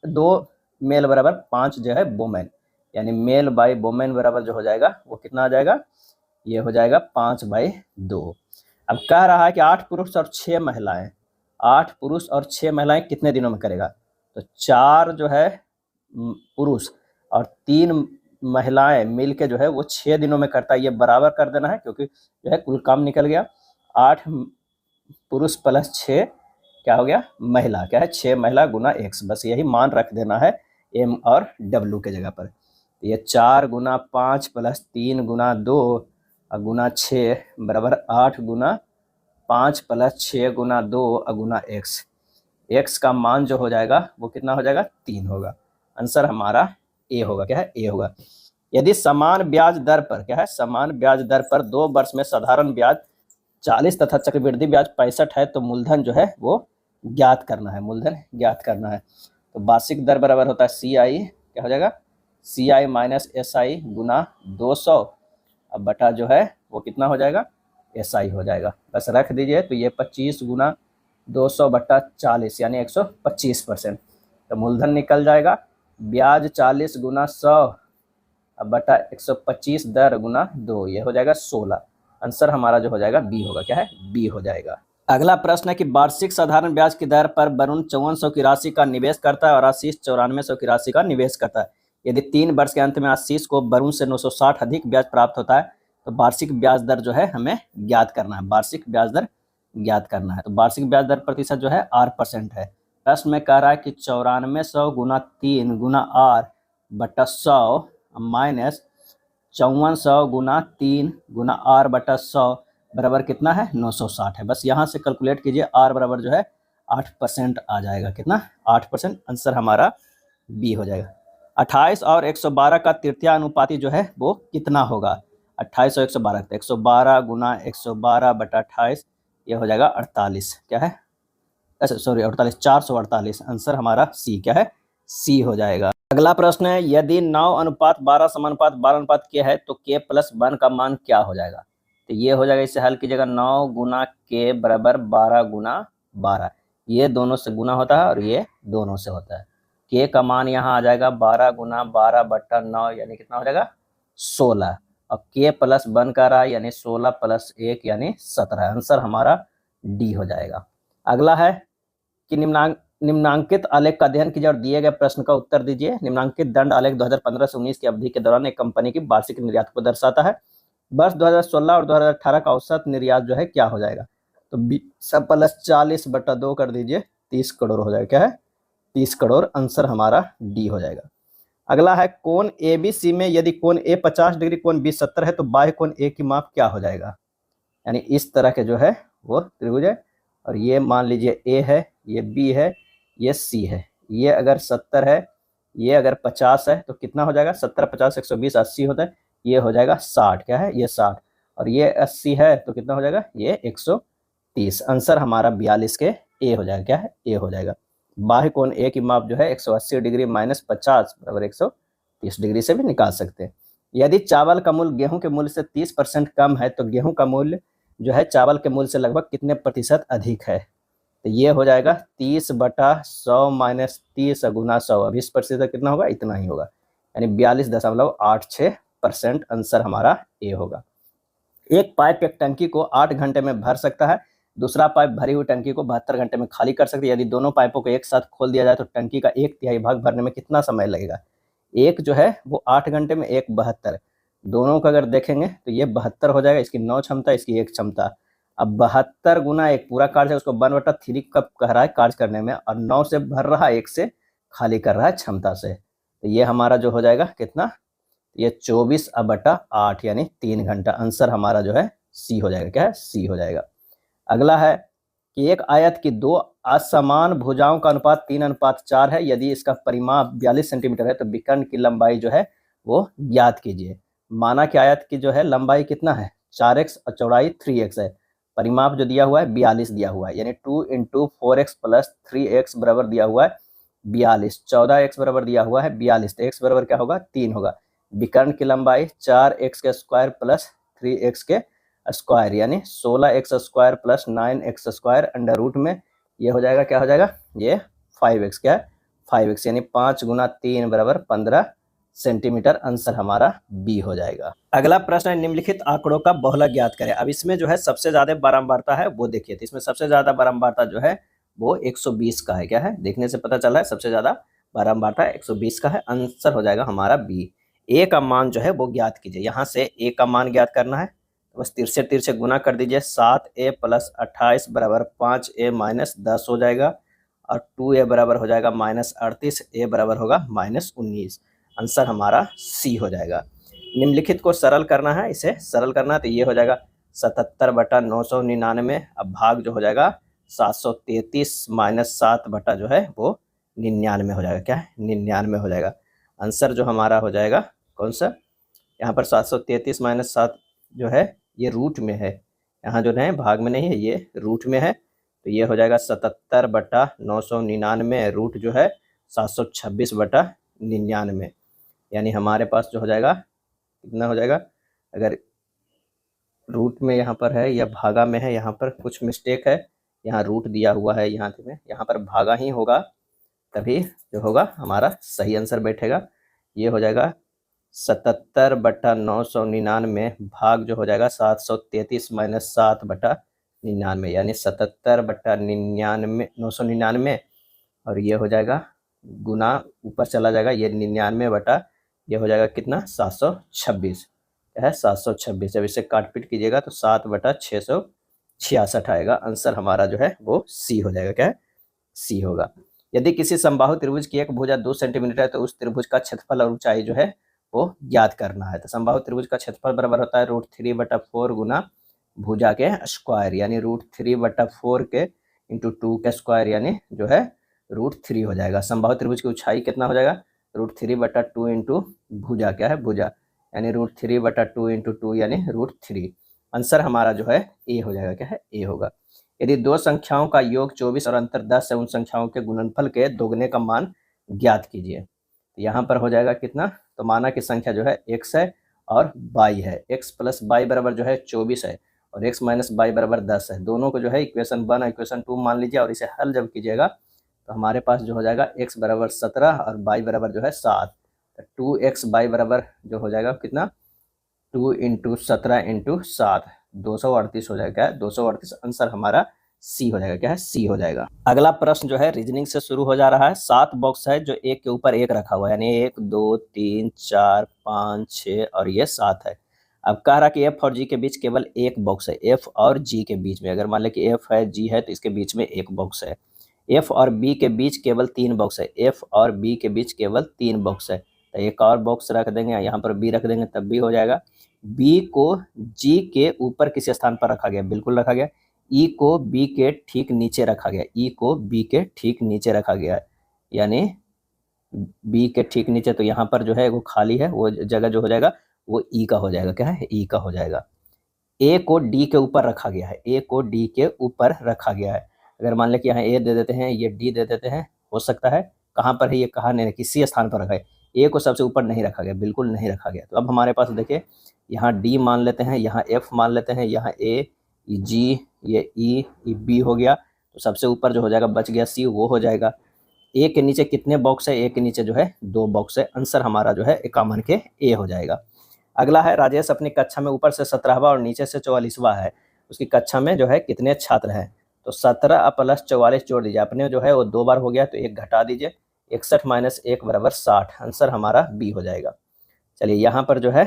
2 मेल बराबर 5 जो है वुमेन, यानी मेल बाई वुमेन बराबर जो हो जाएगा वो कितना आ जाएगा? ये हो जाएगा 5/2। अब कह रहा है कि 8 पुरुष और 6 महिलाएं, 8 पुरुष और 6 महिलाएं कितने दिनों में करेगा? तो 4 जो है पुरुष और 3 महिलाएं मिलके जो है वो 6 दिनों में करता है। ये बराबर कर देना है क्योंकि जो है कुल काम निकल गया। 8 पुरुष प्लस 6 क्या हो गया, महिला, क्या है 6 महिला गुना x, बस यही मान रख देना है m और w के जगह पर। ये 4 गुना 5 प्लस 3 गुना 2 गुना 6 बराबर 8 गुना 5 प्लस 6 गुना 2 गुना x का मान जो हो जाएगा वो कितना हो जाएगा, 3 होगा। आंसर हमारा ए होगा, क्या है ए होगा। यदि समान ब्याज दर पर, क्या है समान ब्याज दर पर 2 वर्ष में साधारण ब्याज 40 तथा चक्रवृद्धि ब्याज 65 है तो मूलधन जो है वो ज्ञात करना है, मूलधन ज्ञात करना है। तो वार्षिक दर बराबर होता है CI, क्या हो जाएगा CI माइनस SI गुना 200 अब बटा जो है वो कितना हो जाएगा, SI हो जाएगा। बस रख दीजिए, तो ये 25 गुना 200 बटा 40 यानी 125%। तो मूलधन निकल जाएगा ब्याज 40 गुना 100 अब बटा 125 दर गुना 2, ये हो जाएगा 16। आंसर हमारा जो हो जाएगा बी होगा, क्या है बी हो जाएगा। अगला प्रश्न है कि वार्षिक साधारण ब्याज की दर पर वरुण 5400 की राशि का निवेश करता है और आशीष 9400 की राशि का निवेश करता है। यदि 3 वर्ष के अंत में आशीष को वरुण से 960 अधिक ब्याज प्राप्त होता है तो वार्षिक ब्याज दर जो है हमें ज्ञात करना है, वार्षिक ब्याज दर ज्ञात करना है। तो वार्षिक ब्याज दर प्रतिशत जो है 8% है। प्रश्न में कह रहा है कि 9400 गुना 3 गुना R बटा 100 माइनस 5400 गुना 3 गुना R बटा 100 बराबर कितना है, 960 है। बस यहाँ से कैलकुलेट कीजिए, R बराबर जो है 8% आ जाएगा, कितना 8%। आंसर हमारा बी हो जाएगा। 28 और 112 का तृतीय अनुपाती जो है वो कितना होगा, 28 और 112, तो 112 गुना 112 बटा 28 ये हो जाएगा 48, क्या है अच्छा सॉरी 48, 448। आंसर हमारा सी, क्या है सी हो जाएगा। अगला प्रश्न है यदि 9:12 समानुपात 12 k है तो k प्लस 1 का मान क्या हो जाएगा। तो ये हो जाएगा, इसे हल कीजिएगा 9 गुना k बराबर 12 गुना 12, ये दोनों से गुना होता है और ये दोनों से होता है। k का मान यहाँ आ जाएगा 12 गुना 12 बट्टा 9 यानी कितना हो जाएगा 16, और k प्लस 1 का रहा यानी 16 प्लस 1 यानी 17। आंसर हमारा डी हो जाएगा। अगला है कि निम्नांकित आलेख का अध्ययन कीजिए और दिए गए प्रश्न का उत्तर दीजिए। निम्नांकित दंड आलेख 2015 से 19 की अवधि के दौरान एक कंपनी की वार्षिक निर्यात को दर्शाता है। वर्ष 2016 और 2018 का औसत निर्यात जो है क्या हो जाएगा। तो 20 प्लस 40 बटा 2 कर दीजिए, 30 करोड़ हो जाएगा, क्या है 30 करोड़। आंसर हमारा डी हो जाएगा। अगला है कोण ABC में यदि कोण A 50 डिग्री कोण B 70 है तो बाह्य कोण A की माप क्या हो जाएगा। यानी इस तरह के जो है वो त्रिभुज है और ये मान लीजिए A है, ये B है, ये C है। ये अगर 70 है, ये अगर 50 है तो कितना हो जाएगा, 70 50 120 80 होता है, ये हो जाएगा 60, क्या है ये 60, और ये 80 है तो कितना हो जाएगा ये 130। आंसर हमारा 42 के ए हो जाएगा, क्या है ए हो जाएगा। बाह्य कोण ए की माप जो है 180 डिग्री माइनस 50 बराबर 130 डिग्री से भी निकाल सकते हैं। यदि चावल का मूल्य गेहूं के मूल्य से 30% कम है तो गेहूं का मूल्य जो है चावल के मूल्य से लगभग कितने प्रतिशत अधिक है। तो ये हो जाएगा 30 बटा 100 माइनस 30 गुना 100, अब 20% कितना होगा, इतना ही होगा, यानी 42.86%। आंसर हमारा ए होगा। एक पाइप एक टंकी को 8 घंटे में भर सकता है, दूसरा पाइप भरी हुई टंकी को 72 घंटे में खाली कर सकती है। यदि दोनों पाइपों को एक साथ खोल दिया जाए तो टंकी का 1/3 भाग भरने में कितना समय लगेगा। एक जो है वो 8 घंटे में, एक 72, दोनों को अगर देखेंगे तो ये 72 हो जाएगा, इसकी 9 क्षमता, इसकी 1 क्षमता। अब 72 गुना एक पूरा कार्य है, उसको 1/3 कब कह रहा है कार्य करने में, और 9 से भर रहा है, 1 से खाली कर रहा है क्षमता से। तो ये हमारा जो हो जाएगा कितना, ये 24/8 यानी 3 घंटा। आंसर हमारा जो है सी हो जाएगा, क्या है सी हो जाएगा। अगला है कि एक आयत की 2 असमान भुजाओं का अनुपात 3:4 है। यदि इसका परिमाप 42 सेंटीमीटर है तो विकर्ण की लंबाई जो है वो ज्ञात कीजिए। माना कि आयत की जो है लंबाई कितना है 4x और चौड़ाई 3x है, परिमाप जो दिया हुआ है 42 दिया हुआ है, यानी 2 × 4x + 3x बराबर दिया हुआ है 42, 14x बराबर दिया हुआ है 42, तो x बराबर क्या होगा 3 होगा। विकर्ण की लंबाई 4x² + 3x के स्क्वायर यानी 16x² + 9x² अंडर रूट में ये हो जाएगा, क्या हो जाएगा ये 5x, क्या है 5x, यानी 5 गुना 3 बराबर 15 सेंटीमीटर। आंसर हमारा बी हो जाएगा। अगला प्रश्न है निम्नलिखित आंकड़ों का बहुलक ज्ञात करें। अब इसमें जो है सबसे ज्यादा बारंबारता है वो देखिए, तो इसमें सबसे ज्यादा बारंबारता जो है वो 120 का है, क्या है देखने से पता चला है सबसे ज्यादा बारंबारता 120 का है। आंसर हो जाएगा हमारा बी। ए का मान जो है वो ज्ञात कीजिए, यहाँ से ए का मान ज्ञात करना है। बस तिरछे तिरछे गुना कर दीजिए। 7a प्लस 28 बराबर 5a माइनस 10 हो जाएगा और 2a बराबर हो जाएगा माइनस 38, a बराबर होगा माइनस 19। आंसर हमारा सी हो जाएगा। निम्नलिखित को सरल करना है, इसे सरल करना है तो ये हो जाएगा 77/999। अब भाग जो हो जाएगा 733 माइनस 7 बटा जो है वो 99 हो जाएगा। क्या है? 99 हो जाएगा। आंसर जो हमारा हो जाएगा कौन सा, यहाँ पर 733 माइनस 7 जो है ये रूट में है, यहाँ जो है भाग में नहीं है, ये रूट में है, तो ये हो जाएगा 77/999 रूट जो है 726/99। यानी हमारे पास जो हो जाएगा कितना हो जाएगा, अगर रूट में यहाँ पर है या भागा में है, यहाँ पर कुछ मिस्टेक है, यहाँ रूट दिया हुआ है, यहाँ पर भागा ही होगा, तभी जो होगा हमारा सही आंसर बैठेगा। ये हो जाएगा 77/999 भाग जो हो जाएगा 733 माइनस 7/99, यानी 77/999 और ये हो जाएगा गुना ऊपर चला जाएगा, ये 99 बटा ये हो जाएगा कितना 726, है 726। जब इसे काट पीट कीजिएगा तो 7/666 आएगा। आंसर हमारा जो है वो सी हो जाएगा। क्या है? सी होगा। यदि किसी समबाहु त्रिभुज की एक भुजा 2 सेंटीमीटर है तो उस त्रिभुज का क्षेत्रफल और ऊंचाई जो है वो ज्ञात करना है। तो समबाहु त्रिभुज का क्षेत्रफल बराबर होता है √3/4 गुना भुजा के स्क्वायर, यानी √3/4 के इंटू 2 के स्क्वायर, यानी जो है √3 हो जाएगा। समबाहु त्रिभुज की ऊंचाई कितना हो जाएगा, √3/2 इंटू भुजा क्या है भुजा, यानी √3/2 इंटू 2 यानी √3। आंसर हमारा जो है ए हो जाएगा। क्या है? ए होगा। यदि दो संख्याओं का योग 24 और अंतर 10 है, उन संख्याओं के गुणनफल के दोगुने का मान ज्ञात कीजिए। तो यहाँ पर हो जाएगा कितना, तो माना कि संख्या जो है x है और y है, x प्लस y बराबर जो है 24 है और x माइनस y बराबर 10 है। दोनों को जो है इक्वेशन 1 और इक्वेशन 2 मान लीजिए और इसे हल जब कीजिएगा तो हमारे पास जो हो जाएगा x बराबर 17 और y बराबर जो है 7, तो 2x y बराबर जो हो जाएगा कितना 2 इंटू 17 इंटू 7 238 हो जाएगा। 238 आंसर हमारा सी हो जाएगा। क्या है? सी हो जाएगा। अगला प्रश्न जो है रीजनिंग से शुरू हो जा रहा है। 7 बॉक्स है जो एक के ऊपर एक रखा हुआ है, यानी 1 2 3 4 5 6 और ये 7 है। अब कह रहा कि एफ और जी के बीच केवल एक बॉक्स है, एफ और जी के बीच में, अगर मान लें कि एफ है जी है तो इसके बीच में एक बॉक्स है। एफ और बी के बीच केवल 3 बॉक्स है, एफ और बी के बीच केवल 3 बॉक्स है, तो एक और बॉक्स रख देंगे, यहाँ पर बी रख देंगे तब भी हो जाएगा। बी को जी के ऊपर किसी स्थान पर रखा गया, बिल्कुल रखा गया। ई को बी के ठीक नीचे रखा गया, ई को बी के ठीक नीचे रखा गया है, यानी बी के ठीक नीचे, तो यहाँ पर जो है वो खाली है, वो जगह जो हो जाएगा वो ई का हो जाएगा। क्या है? ई का हो जाएगा। ए को डी के ऊपर रखा गया है, ए को डी के ऊपर रखा गया है। अगर मान लें कि यहाँ ए दे देते हैं, ये डी दे देते हैं, हो सकता है कहाँ पर है, ये कहाँ नहीं, किसी स्थान पर रखा है। ए को सबसे ऊपर नहीं रखा गया, बिल्कुल नहीं रखा गया। तो अब हमारे पास देखिए यहाँ डी मान लेते हैं, यहाँ एफ मान लेते हैं, यहाँ ए, जी, ये ई, बी हो गया, तो सबसे ऊपर जो हो जाएगा बच गया सी, वो हो जाएगा। ए के नीचे कितने बॉक्स है, ए के नीचे जो है 2 बॉक्स है। आंसर हमारा जो है 51 के ए हो जाएगा। अगला है राजेश अपनी कक्षा में ऊपर से 17वां और नीचे से 44वां है, उसकी कक्षा में जो है कितने छात्र हैं, तो 17 प्लस 44 जोड़ दीजिए, अपने जो है वो 2 बार हो गया तो 1 घटा दीजिए, 61 माइनस 1 बराबर 60। आंसर हमारा बी हो जाएगा। चलिए यहाँ पर जो है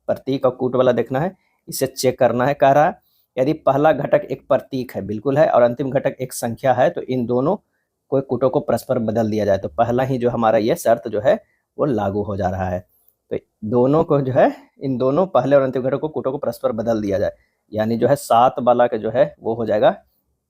प्रतीक और कूट वाला देखना है, इसे चेक करना है। कह रहा है यदि पहला घटक एक प्रतीक है, बिल्कुल है, और अंतिम घटक एक संख्या है तो इन दोनों को कूटों को परस्पर बदल दिया जाए, तो पहला ही जो हमारा ये शर्त जो है वो लागू हो जा रहा है। तो दोनों को जो है, इन दोनों पहले और अंतिम घटक को कूटों को परस्पर बदल दिया जाए, यानी जो है 7 वाला के जो है वो हो जाएगा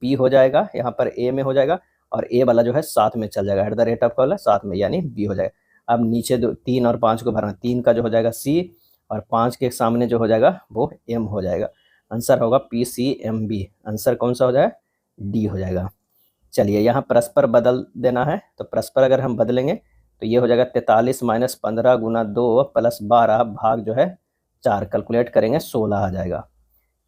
पी हो जाएगा, यहाँ पर ए में हो जाएगा, और ए वाला जो है 7 में चल जाएगा, @ वाला 7 में, यानी बी हो जाएगा। अब नीचे 3 और 5 को भरना, 3 का जो हो जाएगा सी और 5 के सामने जो हो जाएगा वो एम हो जाएगा। आंसर होगा PCMB। आंसर कौन सा हो जाएगा? डी हो जाएगा। चलिए यहाँ परस्पर बदल देना है, तो परस्पर अगर हम बदलेंगे तो ये हो जाएगा 43 माइनस 15 गुना 2 प्लस 12 भाग जो है 4, कैलकुलेट करेंगे 16 आ जाएगा।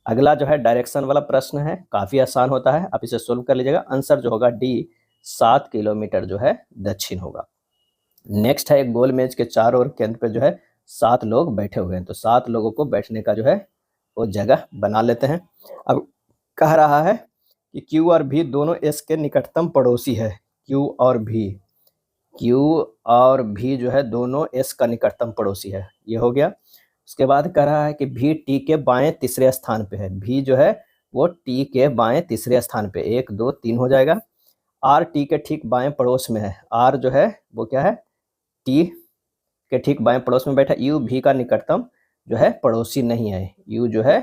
अगला जो है डायरेक्शन वाला प्रश्न है, काफ़ी आसान होता है, आप इसे सोल्व कर लीजिएगा। आंसर जो होगा डी 7 किलोमीटर जो है दक्षिण होगा। नेक्स्ट है एक गोल मेज के चारों ओर केंद्र पे जो है 7 लोग बैठे हुए हैं, तो 7 लोगों को बैठने का जो है वो जगह बना लेते हैं। अब कह रहा है कि Q और V दोनों S के निकटतम पड़ोसी है, Q और V जो है दोनों S का निकटतम पड़ोसी है, ये हो गया। उसके बाद कह रहा है कि भी टी के बाएं तीसरे स्थान पे है। भी जो है वो टी के बाएं तीसरे स्थान पे, 1 2 3 हो जाएगा। आर टी के ठीक बाएं पड़ोस में है। आर जो है वो क्या है, टी के ठीक बाएं पड़ोस में बैठा। यू भी का निकटतम जो है पड़ोसी नहीं है, यू जो है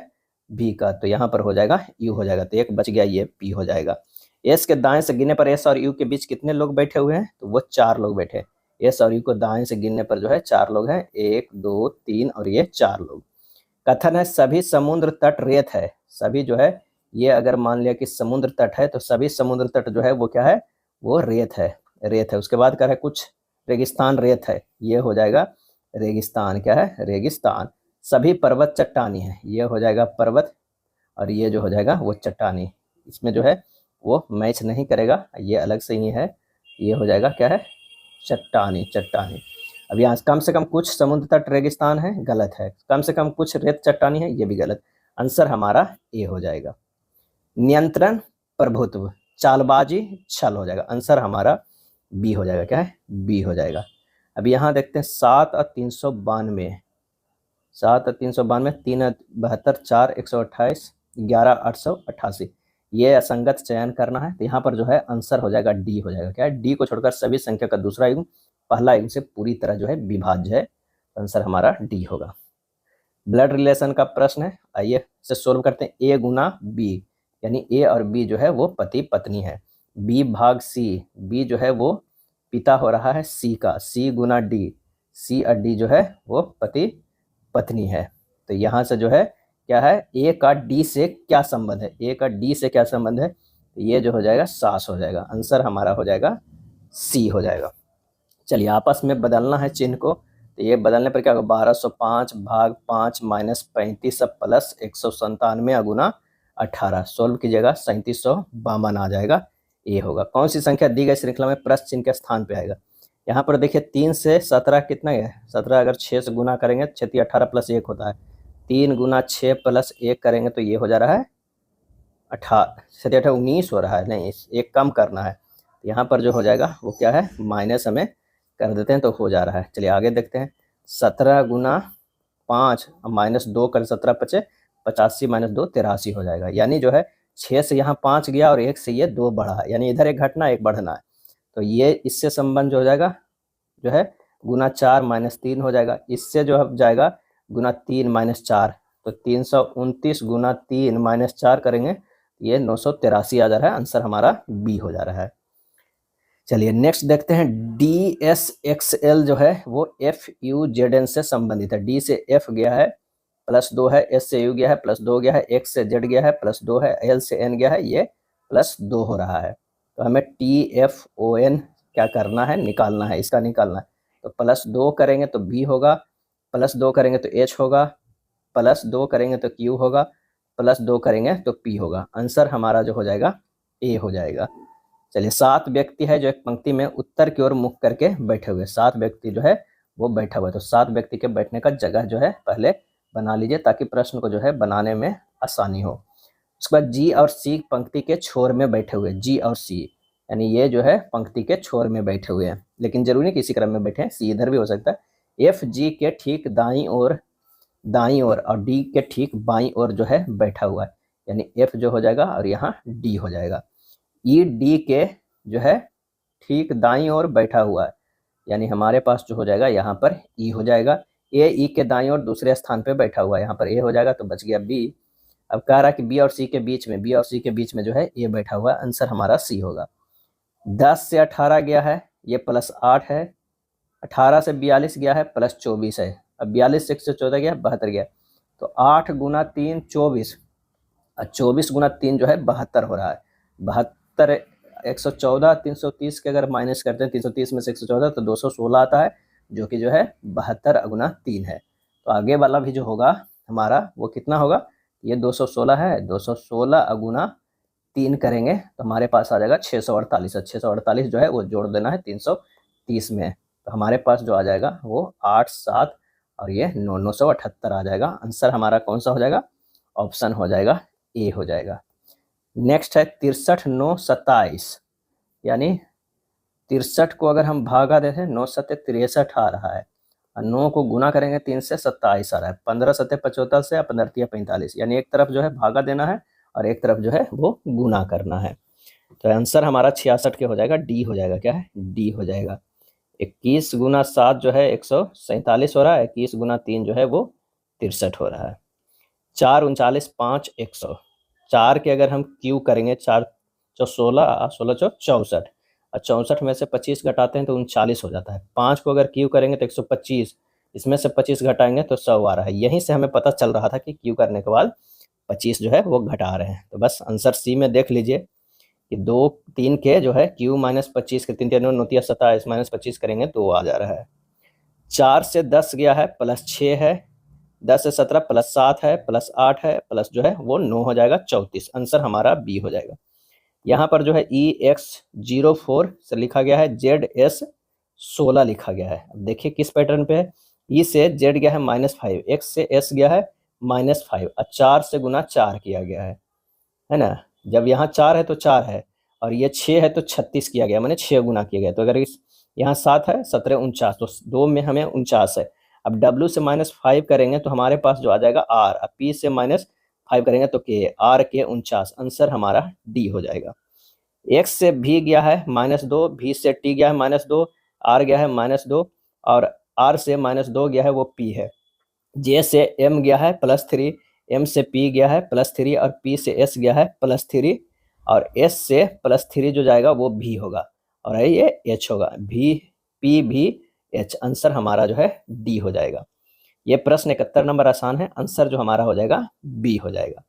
भी का, तो यहाँ पर हो जाएगा यू हो जाएगा, तो एक बच गया, ये पी हो जाएगा। एस के दाएं से गिनने पर एस और यू के बीच कितने लोग बैठे हुए हैं, तो वो 4 लोग बैठे हैं। एस और यू को दाएं से गिनने पर जो है 4 लोग हैं, 1 2 3 और ये 4 लोग। कथन है सभी समुद्र तट रेत है। सभी जो है ये अगर मान लिया कि समुद्र तट है तो सभी समुद्र तट जो है वो क्या है, वो रेत है, रेत है। उसके बाद कह रहा है कुछ रेगिस्तान रेत है, ये हो जाएगा रेगिस्तान, क्या है, रेगिस्तान। सभी पर्वत चट्टानी है, ये हो जाएगा पर्वत, और ये जो हो जाएगा वो चट्टानी। इसमें जो है वो मैच नहीं करेगा, ये अलग से ही है, ये हो जाएगा क्या है, चट्टानी, चट्टानी। अब यहाँ कम से कम कुछ समुद्र तट रेगिस्तान है, गलत है। कम से कम कुछ रेत चट्टानी है, ये भी गलत। आंसर हमारा ए हो जाएगा। नियंत्रण प्रभुत्व चालबाजी छल हो जाएगा, आंसर हमारा बी हो जाएगा, क्या है, बी हो जाएगा। अब यहाँ देखते हैं 7 और 392, 7 और 392, 3 72, 4 128, 11 888, ये असंगत चयन करना है। तो यहाँ पर जो है आंसर हो जाएगा डी हो जाएगा, क्या है, डी को छोड़कर सभी संख्या का दूसरा युग्म पहला युग्म से पूरी तरह जो है विभाज्य है, आंसर हमारा डी होगा। ब्लड रिलेशन का प्रश्न है, आइए इसे सोल्व करते हैं। ए गुना बी, यानी ए और बी जो है वो पति पत्नी है। बी भाग सी, बी जो है वो पिता हो रहा है सी का। सी गुना डी, सी और डी जो है वो पति पत्नी है। तो यहाँ से जो है क्या है, ए का डी से क्या संबंध है, ए का डी से क्या संबंध है, तो ये जो हो जाएगा सास हो जाएगा, आंसर हमारा हो जाएगा सी हो जाएगा। चलिए आपस में बदलना है चिन्ह को, तो ये बदलने पर क्या होगा, 1205 भाग 5 माइनस 35 प्लस 197 अगुना 18, सोल्व कीजिएगा, 3752 आ जाएगा, ये होगा। कौन सी संख्या दी गई श्रृंखला में प्रश्न चिन्ह के स्थान पे आएगा। यहाँ पर देखिए 3 से 17 कितना है, 17 अगर 6 से गुना करेंगे 6 18 प्लस 1 होता है, 3 गुना 6 प्लस 1 करेंगे तो ये हो जा रहा है 18, 7 8 19 हो रहा है, नहीं एक कम करना है, यहाँ पर जो हो जाएगा वो क्या है, माइनस हमें कर देते हैं तो हो जा रहा है। चलिए आगे देखते हैं, 17 गुना 5 माइनस 2 कर 17 बचे 85 माइनस 2 83 हो जाएगा। यानी जो है 6 से यहाँ 5 गया और 1 से ये 2 बढ़ा है, यानी इधर एक घटना एक बढ़ना है, तो ये इससे संबंध जो हो जाएगा जो है गुना 4 माइनस 3 हो जाएगा। इससे जो अब जाएगा गुना 3 माइनस 4, तो 329 गुना 3 माइनस 4 करेंगे, ये 983 आ जा रहा है, आंसर हमारा बी हो जा रहा है। चलिए नेक्स्ट देखते हैं, डी एस एक्स एल जो है वो एफ यू जेड एन से संबंधित है। डी से एफ गया है प्लस 2 है, एस से यू गया है प्लस 2 गया है, एक्स से जेड गया है प्लस 2 है, एल से एन गया है, ये प्लस 2 हो रहा है। तो हमें टी एफ ओ एन क्या करना है, निकालना है, इसका निकालना है। तो प्लस 2 करेंगे तो बी होगा, प्लस 2 करेंगे तो एच होगा, प्लस 2 करेंगे तो क्यू होगा, प्लस 2 करेंगे तो पी होगा, आंसर हमारा जो हो जाएगा ए हो जाएगा। चलिए 7 व्यक्ति है जो एक पंक्ति में उत्तर की ओर मुख करके बैठे हुए, 7 व्यक्ति जो है वो बैठा हुआ है, तो 7 व्यक्ति के बैठने का जगह जो है पहले बना लीजिए ताकि प्रश्न को जो है बनाने में आसानी हो। उसके बाद जी और सी पंक्ति के छोर में बैठे हुए, जी और सी यानी ये जो है पंक्ति के छोर में बैठे हुए हैं, लेकिन जरूरी नहीं किसी क्रम में बैठे हैं, सी इधर भी हो सकता है। एफ जी के ठीक दाई और डी के ठीक बाई ओर जो है बैठा हुआ है, यानी एफ जो हो जाएगा और यहाँ डी हो जाएगा। ई डी के जो है ठीक दाईं ओर बैठा हुआ है, यानी हमारे पास जो हो जाएगा यहाँ पर ई हो जाएगा। ए ई के दाईं ओर दूसरे स्थान पे बैठा हुआ है, यहाँ पर ए हो जाएगा, तो बच गया बी। अब कह रहा है कि बी और सी के बीच में, बी और सी के बीच में जो है ए बैठा हुआ है, आंसर हमारा सी होगा। 10 से 18 गया है, ये प्लस 8 है, 18 से 42 गया है प्लस 24 है, अब 42 से 114 गया 72 गया, तो 8 गुना 3 24 और 24 गुना 3 जो है 72 हो रहा है। 72 114 330 के अगर माइनस करते हैं 330 में से 114 तो 216 आता है, जो कि जो है 72 गुना 3 है। तो आगे वाला भी जो होगा हमारा वो कितना होगा, ये 216 है, 216 गुना 3 करेंगे तो हमारे पास आ जाएगा 648, 648 जो है वो जोड़ देना है 330 में, तो हमारे पास जो आ जाएगा वो 8 7 और ये 978 आ जाएगा, आंसर हमारा कौन सा हो जाएगा, ऑप्शन हो जाएगा ए हो जाएगा। नेक्स्ट है 63 9 27, यानी 63 को अगर हम भागा देते हैं 9 7 63 आ रहा है, और 9 को गुना करेंगे 3 से, 27 आ रहा है। 15 सत्ते 75 से, 15 45, यानी एक तरफ जो है भागा देना है और एक तरफ जो है वो गुना करना है। तो आंसर हमारा 66 के हो जाएगा, डी हो जाएगा। क्या है? डी हो जाएगा। 21 गुना 7 जो है 147 हो रहा है, 21 गुना 3 जो है वो 63 हो रहा है। 4 39 5 100, 4 के अगर हम क्यू करेंगे, 4 चौ 16, 16 चौ 64, और 64 में से 25 घटाते हैं तो 39 हो जाता है। 5 को अगर क्यू करेंगे तो 125, इसमें से 25 घटाएंगे तो 100 आ रहा है। यहीं से हमें पता चल रहा था कि क्यू करने के बाद 25 जो है वो घटा रहे हैं। तो बस आंसर सी में देख लीजिए कि 2 3 के जो है क्यू माइनस 25 के 3 3 9 27 माइनस 25 करेंगे तो आ जा रहा है। 4 से 10 गया है प्लस 6 है, 10 से 17 प्लस 7 है, प्लस 8 है, प्लस जो है वो 9 हो जाएगा, 34। आंसर हमारा बी हो जाएगा। यहाँ पर जो है EX04 से लिखा गया है, ZS16 लिखा गया है। अब देखिए किस पैटर्न पे है। E से Z गया है -5, X से S गया है -5, और 4 से गुना 4 किया गया है ना। जब यहाँ 4 है तो 4 है, और ये 6 है तो 36 किया गया, मैंने 6 गुना किया गया। तो अगर इस यहाँ 7 है, 17 49, तो 2 में हमें 49 है। अब W से -5 करेंगे तो हमारे पास जो आ जाएगा R, अब P से -5 करेंगे तो K, R के 49। आंसर हमारा डी हो जाएगा। X से V गया है -2, V से T गया है -2, R गया है -2, और R से -2 गया है वो P है। J से M गया है +3, M से P गया है +3, और P से S गया है +3, और S से +3 जो जाएगा वो V होगा, और ये H होगा। V P V H, answer हमारा जो है D हो जाएगा। ये प्रश्न 71 नंबर आसान है, आंसर जो हमारा हो जाएगा B हो जाएगा।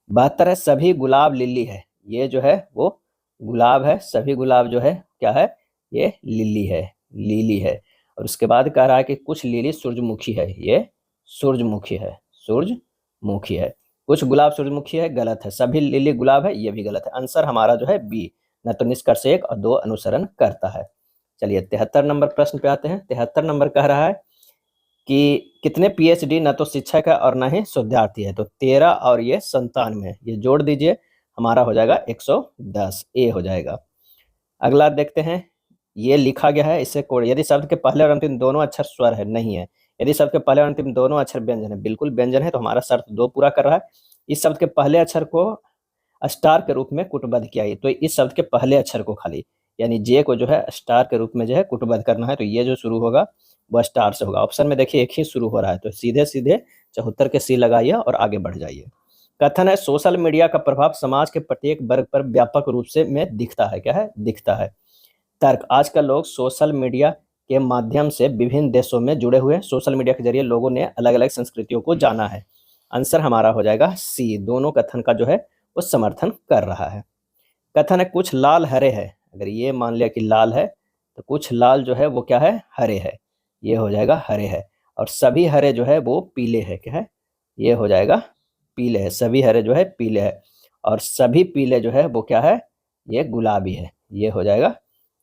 72 है, सभी गुलाब लिली है। ये जो है वो गुलाब है, सभी गुलाब जो है क्या है, ये लिली है, लिली है। और उसके बाद कह रहा है कि कुछ लिली सूरजमुखी है, ये सूरजमुखी है, सूरजमुखी है। कुछ गुलाब सूरजमुखी है, गलत है। सभी लिली गुलाब है, ये भी गलत है। आंसर हमारा जो है बी, न तो निष्कर्ष 1 और 2 अनुसरण करता है। चलिए 73 नंबर प्रश्न पे आते हैं। 73 नंबर कह रहा है कि कितने PhD न तो शिक्षक है और न ही विद्यार्थी है। तो 13 और ये 97, ये जोड़ दीजिए, हमारा हो जाएगा 110, ए हो जाएगा। अगला देखते हैं, ये लिखा गया है, इससे कोड, यदि शब्द के पहले और अंतिम दोनों अक्षर स्वर है, नहीं है। यदि शब्द के पहले और अंतिम दोनों अक्षर व्यंजन है, बिल्कुल व्यंजन है, तो हमारा शर्त 2 पूरा कर रहा है। इस शब्द के पहले अक्षर को स्टार के रूप में कुटबद्ध किया है, तो इस शब्द के पहले अक्षर को खाली, यानी जे को जो है स्टार के रूप में जो है कुटबद्ध करना है, तो ये जो शुरू होगा वह स्टार से होगा। ऑप्शन में देखिए एक ही शुरू हो रहा है, तो सीधे सीधे 74 के सी लगाइए और आगे बढ़ जाइए। कथन है, सोशल मीडिया का प्रभाव समाज के प्रत्येक वर्ग पर व्यापक रूप से में दिखता है। क्या है? दिखता है। तर्क, आजकल लोग सोशल मीडिया के माध्यम से विभिन्न देशों में जुड़े हुए हैं। सोशल मीडिया के जरिए लोगों ने अलग अलग संस्कृतियों को जाना है। आंसर हमारा हो जाएगा सी, दोनों कथन का जो है वो समर्थन कर रहा है। कथन है, कुछ लाल हरे है। अगर ये मान लिया कि लाल है, तो कुछ लाल जो है वो क्या है, हरे है, ये हो जाएगा हरे है। और सभी हरे जो है वो पीले है। क्या है? ये हो जाएगा पीले है, सभी हरे जो है पीले है। और सभी पीले जो है वो क्या है, ये गुलाबी है, ये हो जाएगा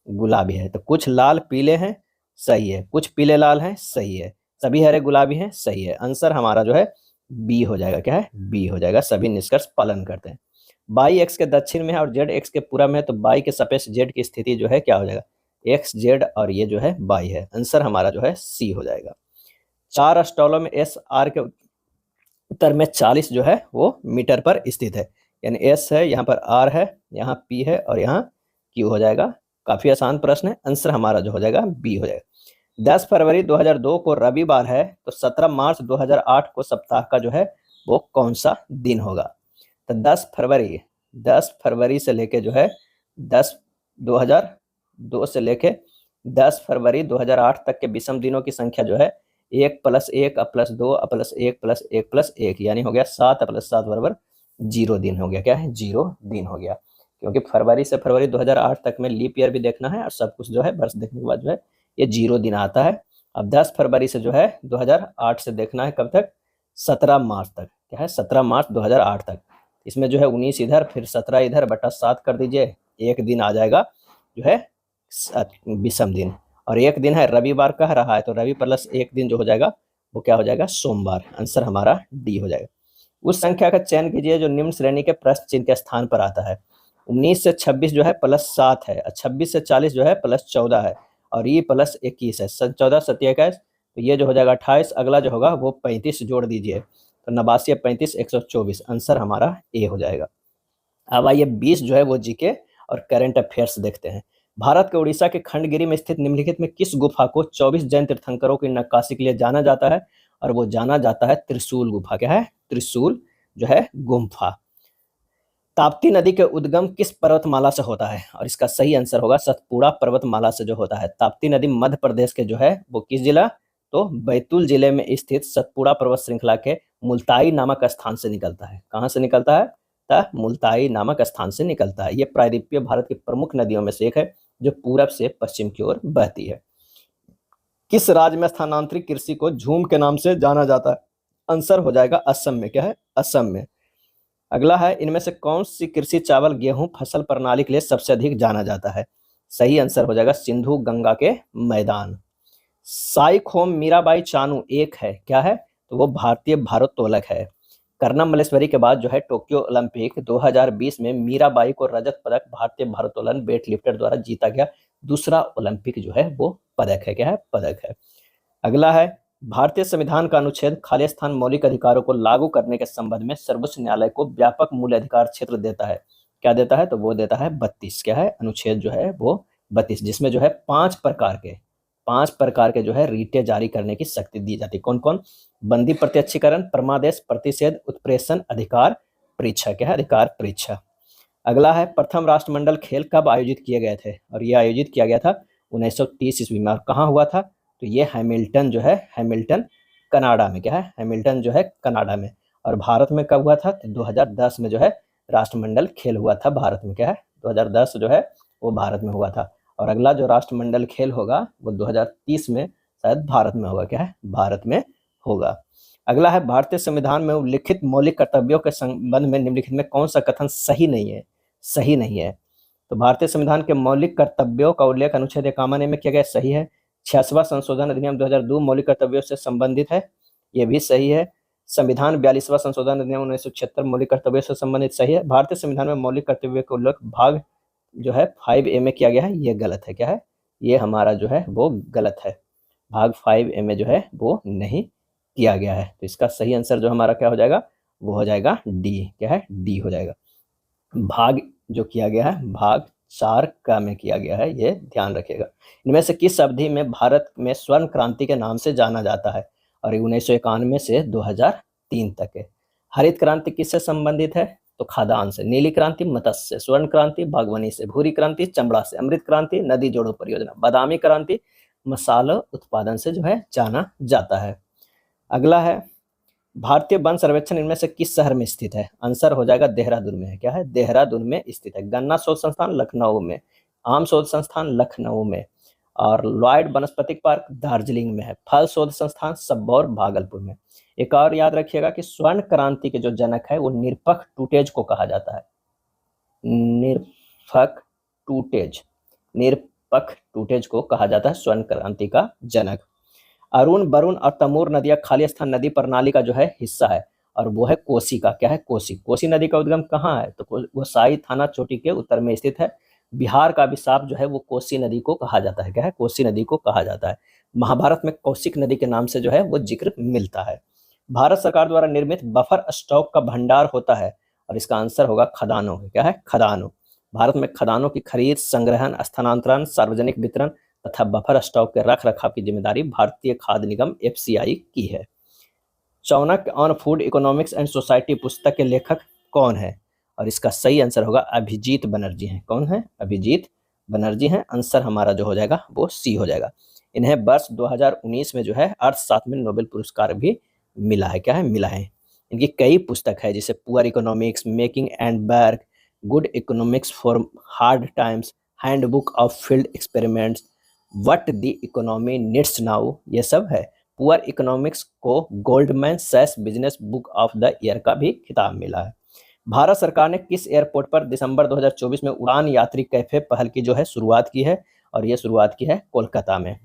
गुलाबी है। तो कुछ लाल पीले हैं, सही है। कुछ पीले लाल हैं, सही है। सभी हरे गुलाबी हैं, सही है। आंसर हमारा जो है बी हो जाएगा। क्या है? बी हो जाएगा। सभी निष्कर्ष पालन करते हैं। बाई एक्स के दक्षिण में है और जेड एक्स के पूरब में है, तो बाई के सापेक्ष जेड की स्थिति जो है क्या हो जाएगा, एक्स जेड, और ये जो है बाई है। आंसर हमारा जो है सी हो जाएगा। 4 स्टॉलों में एस आर के उत्तर में 40 जो है वो मीटर पर स्थित है, यानी एस है, यहाँ पर आर है, यहाँ पी है, और यहाँ क्यू हो जाएगा। काफी आसान प्रश्न है। आंसर हमारा जो हो जाएगा बी हो जाएगा। 10 फरवरी 2002 को रविवार है, तो 17 मार्च 2008 को सप्ताह का जो है वो कौन सा दिन होगा। तो 10 फरवरी से लेके जो है 2002 से लेके 10 फरवरी 2008 तक के विषम दिनों की संख्या जो है 1 + 1 + 2 + 1 + 1 + 1, यानी हो गया 7 + 7 = 0 दिन हो गया। क्या है? 0 दिन हो गया, क्योंकि फरवरी से फरवरी 2008 तक में लीप ईयर भी देखना है, और सब कुछ जो है वर्ष देखने के बाद जो है ये 0 दिन आता है। अब 10 फरवरी से जो है 2008 से देखना है कब तक, 17 मार्च तक। क्या है? 17 मार्च 2008 तक। इसमें जो है 19 इधर, फिर 17 इधर, बटा 7 कर दीजिए, एक दिन आ जाएगा जो है विषम दिन। और एक दिन है रविवार कह रहा है, तो रवि प्लस एक दिन जो हो जाएगा वो क्या हो जाएगा, सोमवार। आंसर हमारा डी हो जाएगा। उस संख्या का चयन कीजिए जो निम्न श्रेणी के प्रश्न चिन्ह के स्थान पर आता है। 19 से 26 जो है +7 है, 26 से 40 जो है +14 है, और ये +21 है। 14 7 21 तो ये जो हो जाएगा 28, अगला जो होगा वो 35 जोड़ दीजिए, तो 89 35 124, आंसर हमारा ए हो जाएगा। अब आइए 20 जो है वो जीके और करंट अफेयर्स देखते हैं। भारत के उड़ीसा के खंडगिरी में स्थित निम्नलिखित में किस गुफा को 24 जैन तीर्थंकरों की नक्काशी के लिए जाना जाता है? और वो जाना जाता है त्रिशूल गुफा। क्या है? त्रिशूल जो है गुम्फा। ताप्ती नदी के उद्गम किस पर्वतमाला से होता है? और इसका सही आंसर होगा सतपुड़ा पर्वतमाला से जो होता है। ताप्ती नदी मध्य प्रदेश के जो है वो किस जिला? तो बैतूल जिले में स्थित सतपुड़ा पर्वत श्रृंखला के मुल्ताई नामक स्थान से निकलता है। कहाँ से निकलता है? मुल्ताई नामक स्थान से निकलता है। ये प्रायद्वीपीय भारत की प्रमुख नदियों में से एक है जो पूरब से पश्चिम की ओर बहती है। किस राज्य में स्थानांतरित कृषि को झूम के नाम से जाना जाता है? आंसर हो जाएगा असम में। क्या है? असम में। अगला है, इनमें से कौन सी कृषि चावल गेहूं फसल प्रणाली के लिए सबसे अधिक जाना जाता है? सही आंसर हो जाएगा सिंधु गंगा के मैदान। साइखोम मीराबाई चानू एक है, क्या है? तो वो भारतीय भारोत्तोलक है। कर्णम मल्लेश्वरी के बाद जो है टोक्यो ओलंपिक 2020 में मीराबाई को रजत पदक भारतीय भारोत्तोलन वेट लिफ्टर द्वारा जीता गया दूसरा ओलंपिक जो है वो पदक है। क्या है? पदक है। अगला है, भारतीय संविधान का अनुच्छेद खालिस्तान मौलिक अधिकारों को लागू करने के संबंध में सर्वोच्च न्यायालय को व्यापक मूल अधिकार क्षेत्र देता है। क्या देता है? तो वो देता है 32। क्या है? अनुच्छेद जो है वो 32, जिसमें जो है 5 प्रकार के जो है रीटे जारी करने की शक्ति दी जाती है। कौन कौन? बंदी प्रत्यक्षीकरण, परमादेश, प्रतिषेध, उत्प्रेषण, अधिकार परीक्षा। क्या है? अधिकार परीक्षा। अगला है, प्रथम राष्ट्रमंडल खेल कब आयोजित किए गए थे? और ये आयोजित किया गया था 1930 ईस्वी में। और कहाँ हुआ था? तो ये हैमिल्टन जो है, हैमिल्टन कनाडा में। क्या है? हैमिल्टन जो है कनाडा में। और भारत में कब हुआ था? तो 2010 में जो है राष्ट्रमंडल खेल हुआ था भारत में। क्या है? 2010 जो है वो भारत में हुआ था। और अगला जो राष्ट्रमंडल खेल होगा वो 2030 में शायद भारत में होगा। क्या है? भारत में होगा। अगला है, भारतीय संविधान में उल्लिखित मौलिक कर्तव्यों के संबंध में निम्नलिखित में कौन सा कथन सही नहीं है? सही नहीं है। तो भारतीय संविधान के मौलिक कर्तव्यों का उल्लेख अनुच्छेद 51 में किया गया, सही है। 66वां संशोधन अधिनियम 2002 मौलिक कर्तव्यों से संबंधित है, ये भी सही है। संविधान 42वां संशोधन अधिनियम 1976 मौलिक कर्तव्यों से संबंधित, सही है। भारतीय संविधान में मौलिक कर्तव्यों का उल्लेख भाग जो है 5A में किया गया है, ये गलत है। क्या है? ये हमारा जो है वो गलत है। भाग 5A में जो है वो नहीं किया गया है। तो इसका सही आंसर जो हमारा क्या हो जाएगा? वो हो जाएगा डी। क्या है? डी हो जाएगा। भाग जो किया गया है भाग 4 का में किया गया है, ये ध्यान रखिएगा। इनमें से किस अवधि में भारत में स्वर्ण क्रांति के नाम से जाना जाता है? और 1991 से 2003 तक है। हरित क्रांति किससे संबंधित है? तो खाद्यान्न से। नीली क्रांति मत्स्य से, स्वर्ण क्रांति बागवानी से, भूरी क्रांति चमड़ा से, अमृत क्रांति नदी जोड़ो परियोजना, बादामी क्रांति मसाला उत्पादन से जो है जाना जाता है। अगला है, भारतीय वन सर्वेक्षण इनमें से किस शहर में स्थित है? आंसर हो जाएगा देहरादून में है। क्या है? देहरादून में स्थित है। गन्ना शोध संस्थान लखनऊ में, आम शोध संस्थान लखनऊ में, और लॉयड वनस्पतिक पार्क दार्जिलिंग में है। फल शोध संस्थान सबौर भागलपुर में। एक और याद रखिएगा कि स्वर्ण क्रांति के जो जनक है वो निरपख टूटेज को कहा जाता है। निरपख टूटेज को कहा जाता है स्वर्ण क्रांति का जनक। अरुण, वरुण और तमोर नदियां खालिस्तान नदी प्रणाली का जो है हिस्सा है, और वो है कोसी का। क्या है? कोसी। कोसी नदी का उद्गम कहाँ है? तो वो साई थाना चोटी के उत्तर में स्थित है। बिहार का अभिशाप जो है वो कोसी नदी को कहा जाता है। क्या है? कोसी नदी को कहा जाता है। महाभारत में कौशिक नदी के नाम से जो है वो जिक्र मिलता है। भारत सरकार द्वारा निर्मित बफर स्टॉक का भंडार होता है, और इसका आंसर होगा खदानों। क्या है? खदानों। भारत में खदानों की खरीद, संग्रहण, स्थानांतरण, सार्वजनिक वितरण तथा बफर स्टॉक के रख रखाव की जिम्मेदारी भारतीय खाद्य निगम FCI की है। Chanakya on food economics and society पुस्तक के लेखक कौन है? और इसका सही आंसर होगा अभिजीत बनर्जी हैं। कौन है? अभिजीत बनर्जी हैं। आंसर हमारा जो हो जाएगा वो सी हो जाएगा। इन्हें वर्ष 2019 में जो है अर्थशास्त्र में नोबेल पुरस्कार भी मिला है। क्या है? मिला है। इनकी कई पुस्तक है, जैसे poor economics, making and work, good economics for hard times, handbook of field experiments, what the economy needs now, ये सब है। पुअर इकोनॉमिक्स को गोल्डमैन सैक्स business book of the year का भी खिताब मिला है। भारत सरकार ने किस एयरपोर्ट पर दिसंबर 2024 में उड़ान यात्री कैफे पहल की जो है शुरुआत की है? और ये शुरुआत की है कोलकाता में।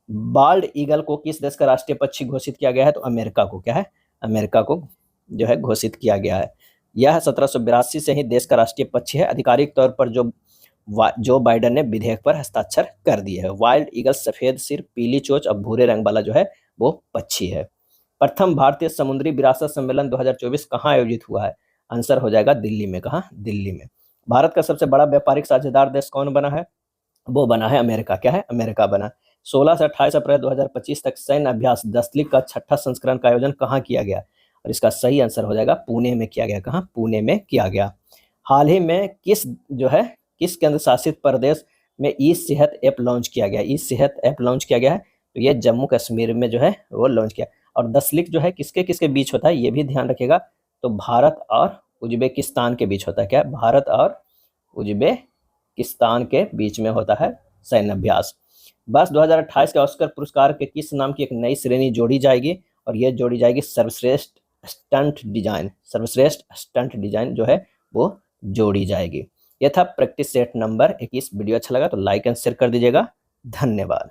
बाल्ड ईगल को किस देश का राष्ट्रीय पक्षी घोषित किया गया है? तो अमेरिका को। क्या है? अमेरिका को जो है घोषित किया गया है। यह 1782 से ही देश का राष्ट्रीय पक्षी है। आधिकारिक तौर पर जो बाइडेन ने विधेयक पर हस्ताक्षर कर दिए है। वाइल्ड ईगल सफेद सिर, पीली चोंच और भूरे रंग वाला जो है वो पक्षी है। प्रथम भारतीय समुद्री विरासत सम्मेलन 2024 कहाँ आयोजित हुआ है? आंसर हो जाएगा दिल्ली में। कहाँ? दिल्ली में। भारत का सबसे बड़ा व्यापारिक साझेदार देश कौन बना है? वो बना है अमेरिका। क्या है? अमेरिका बना। 16 से 28 अप्रैल 2025 तक सैन्य अभ्यास दस्तलिक का 6ठा संस्करण का आयोजन कहाँ किया गया? और इसका सही आंसर हो जाएगा पुणे में किया गया। कहाँ? पुणे में किया गया। हाल ही में किस केंद्र शासित प्रदेश में ई सेहत ऐप लॉन्च किया गया? ई सेहत ऐप लॉन्च किया गया है, तो ये जम्मू कश्मीर में जो है वो लॉन्च किया। और दस्तलिक जो है किसके किसके बीच होता है, ये भी ध्यान रखिएगा। तो भारत और उज्बेकिस्तान के बीच होता है। क्या? भारत और उज्बेकिस्तान के बीच में होता है सैन्य अभ्यास। बस 2028 के ऑस्कर पुरस्कार के किस नाम की एक नई श्रेणी जोड़ी जाएगी? और ये जोड़ी जाएगी सर्वश्रेष्ठ स्टंट डिजाइन। सर्वश्रेष्ठ स्टंट डिजाइन जो है वो जोड़ी जाएगी। यह था प्रैक्टिस सेट नंबर 21। वीडियो अच्छा लगा तो लाइक एंड शेयर कर दीजिएगा। धन्यवाद।